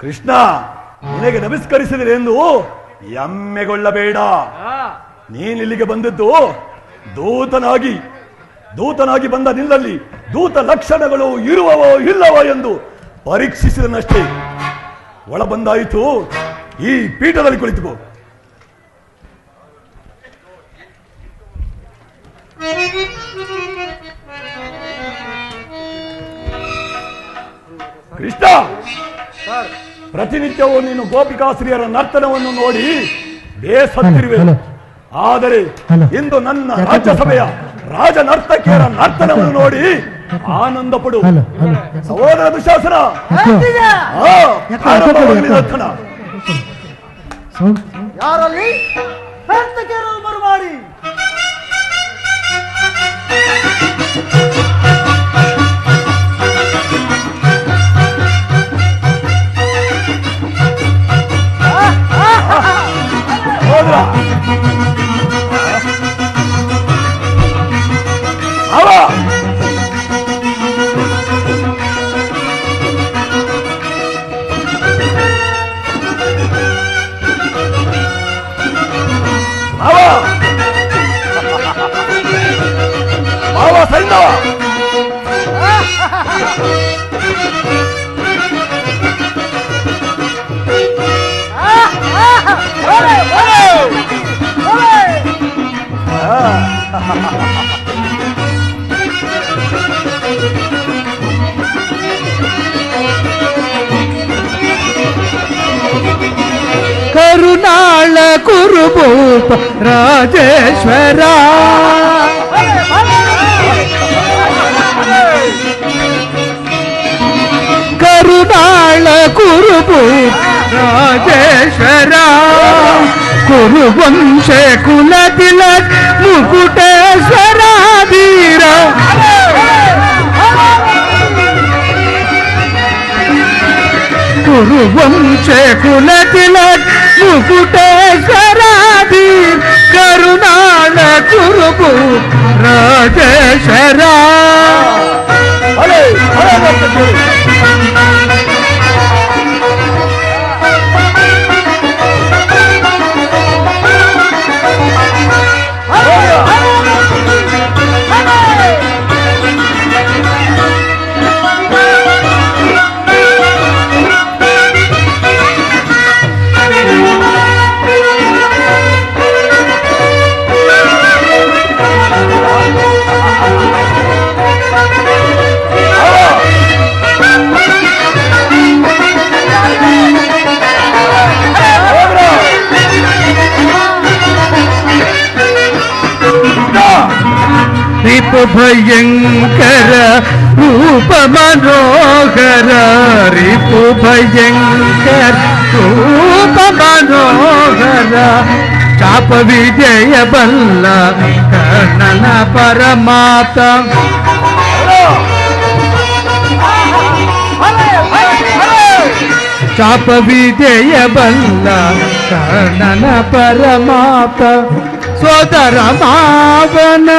ಕೃಷ್ಣ, ನಿನಗೆ ನಮಸ್ಕರಿಸಿದರೆ ಎಂದು ಎಮ್ಮೆಗೊಳ್ಳಬೇಡ. ನೀನಿಲ್ಲಿಗೆ ಬಂದದ್ದು ದೂತನಾಗಿ ಬಂದ ನಿನ್ನಲ್ಲಿ ದೂತ ಲಕ್ಷಣಗಳು ಇರುವವೋ ಇಲ್ಲವೋ ಎಂದು ಪರೀಕ್ಷಿಸಿದನಷ್ಟೇ. ಒಳ ಬಂದಾಯಿತು. ಈ ಪೀಠದಲ್ಲಿ ಕುಳಿತುಕೋ. ಕೃಷ್ಣ, ಪ್ರತಿನಿತ್ಯವೂ ನೀನು ಗೋಪಿಕಾಸ್ತ್ರೀಯರ ನರ್ತನವನ್ನು ನೋಡಿ ಬೇಸತ್ತಿರುವೆ. ಆದರೆ ಇಂದು ನನ್ನ ರಾಜ್ಯಸಭೆಯ ರಾಜ ನರ್ತಕಿಯರ ನರ್ತನವನ್ನು ನೋಡಿ ಆನಂದ ಪಡು. ಸಹೋದರ ದುಶಾಸನ, ನರ್ತನ ಯಾರಲ್ಲಿ ನರ್ತಕಿಯರನ್ನು ಬರಮಾಡಿ. ಕರುಣಾಳ ಕುರುಭೂಪ ರಾಜೇಶ್ವರ ಕರುನಾಳ ಕುರುಭೂಪ ರಾಜೇಶ್ವರ ಕುರುವಂಶ ಕುಲತಿಲಕ್ ಮುಕುಟೇಶ್ವರ ಧೀರ ಕುರುವಂಶ ಕುಲತಿಲಕ್ ಮುಕುಟೇಶ್ವರ ಧೀರ ಕರುನಾಳ ಕುರುಭೂಪ ರಾಜೇಶ್ವರ रिपु भयंकर रूप मनोहर रिपु भयंकर रूप मनोहर चाप विजय बल्ल कर्णन परमात्म चाप विजय बल्ल कर्णन परमात्म ಸೋದರ ಮಾವನ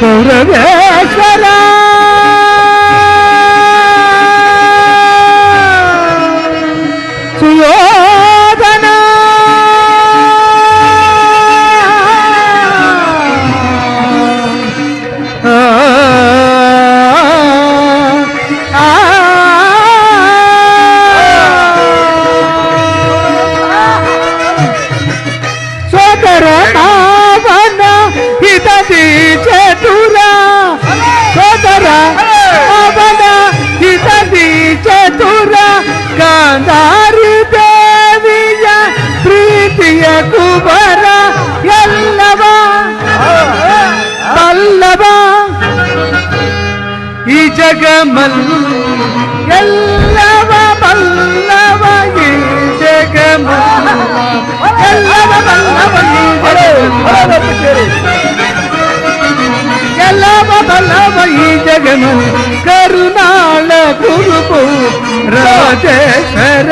ಕೌರವೇಶ್ವರ ಸುಯೋಧನ ಚತುರ ಸೋದರ ಅವನ ಹಿತದಿ ಚತುರ ಗಾಂಧಾರಿ ದೇವಿಯ ಪ್ರೀತಿಯ ಕುಬರ ಎಲ್ಲವ ಬಲ್ಲವ ಈ ಜಗಮಲ್ ಎಲ್ಲವ ಬಲ್ಲವ ಈ ಜಗಮಲ್ ಎಲ್ಲವ ಬಲ್ಲವ ಈ ಎಲ್ಲವ ಬಲ್ಲವ ಈ ಜಗಮಲ್ ಕರುನಾಳ ಕುರುಭೂಪ ರಾಜೇಶ್ವರ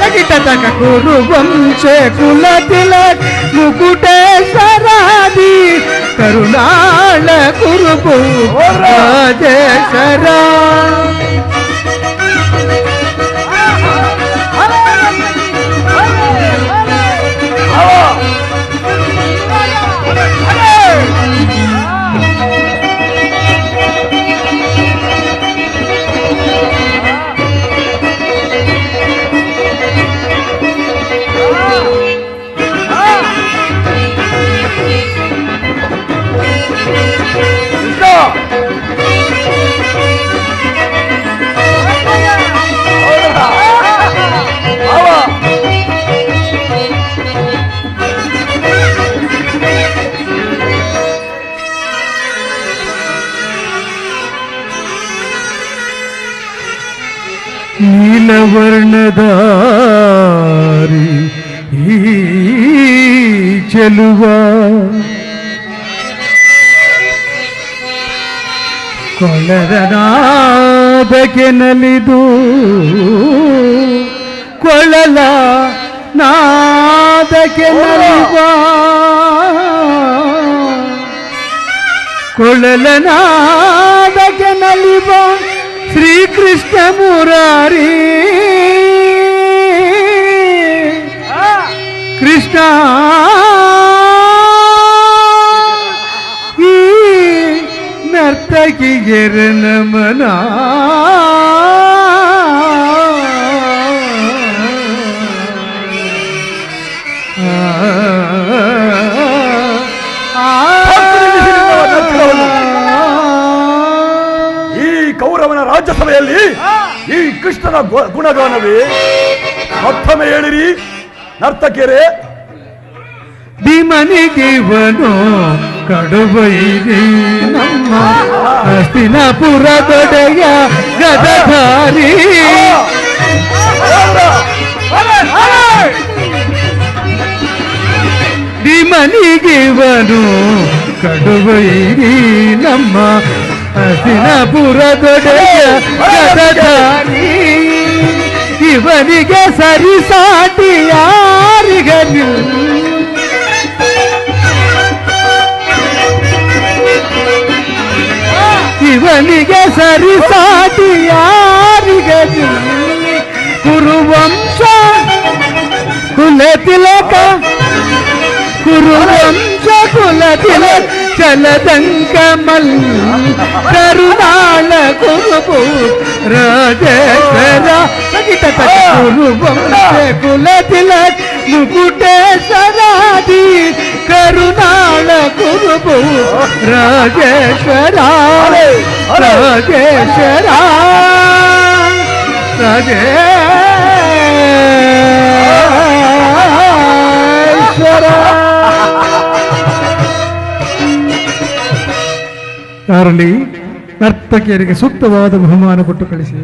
ತಗಿಟ ತಕ ಕುರುವಂಶ ಕುಲತಿಲಕ್ ಮುಕುಟೇಶ್ವರ ಕರುನಾಳ ಕುರುಭೂಪ ರಾಜೇಶ್ವರ ನೀಲವರ್ಣದಾರಿ ಈ ಚೆಲುವ ಕೊಳರನಾದಕ್ಕೆ ನಲಿದು ಕೊಳಲ ನಾದಕ್ಕೆ ನಲಿವ ಕೊಳಲ ನಾದಕ್ಕೆ ನಲಿವ ಶ್ರೀಕೃಷ್ಣ ಮುರಾರಿ ಕೃಷ್ಣ ಈ ನರ್ತಕಿಗೆರ ನಮನ ಈ ಕೌರವನ ರಾಜ್ಯಸಭೆಯಲ್ಲಿ ದುರ್ಯೋಧನ ಗುಣಗಾನವೇ? ಮತ್ತೊಮ್ಮೆ ಹೇಳಿರಿ ನರ್ತಕಿಯರೇ. ಭೀಮನಿಗಿವನು ಕಡುಬೈರಿ ನಮ್ಮ ಹಸ್ತಿನಾಪುರ ದೊಡೆಯ ಗದಧಾರಿ. ಭೀಮನಿಗಿವನು ಕಡುಬೈರಿ ನಮ್ಮ ಹಸ್ತಿನಾಪುರ ದೊಡೆಯ ಗದಧಾರಿ. ಇವನಿಗೆ ಸರಿಸಾಟಿ ಯಾರಿಗನಿಲ್ಲ. ಇವನಿಗೆ ಸರಿಸಾಟಿ ಯಾರಿಗನಿಲ್ಲ. ಕುರುವಂಶ ಕುಲತಿಲಕ ಕುರುವಂಶ ಕುಲತಿಲಕ ಚಲದಂಕ ಮಲ್ಲ ಕರುಣಾಳ ಕುರುಬು ರಾಜೇಶ್ವರ ಕುರುವಂಶ ಕುಲತಿಲಕ ಮುಕುಟೇಶ್ವರಾದಿ ಕರುಣಾಳ ಕುರುಬು ರಾಜೇಶ್ವರ ರಾಜೇಶ್ವರ ರಾಜೇಶ್ವರ. ತಾರಲಿ ನರ್ತಕಿಯರಿಗೆ ಸೂಕ್ತವಾದ ಬಹುಮಾನ ಕೊಟ್ಟು ಕಳಿಸಿ.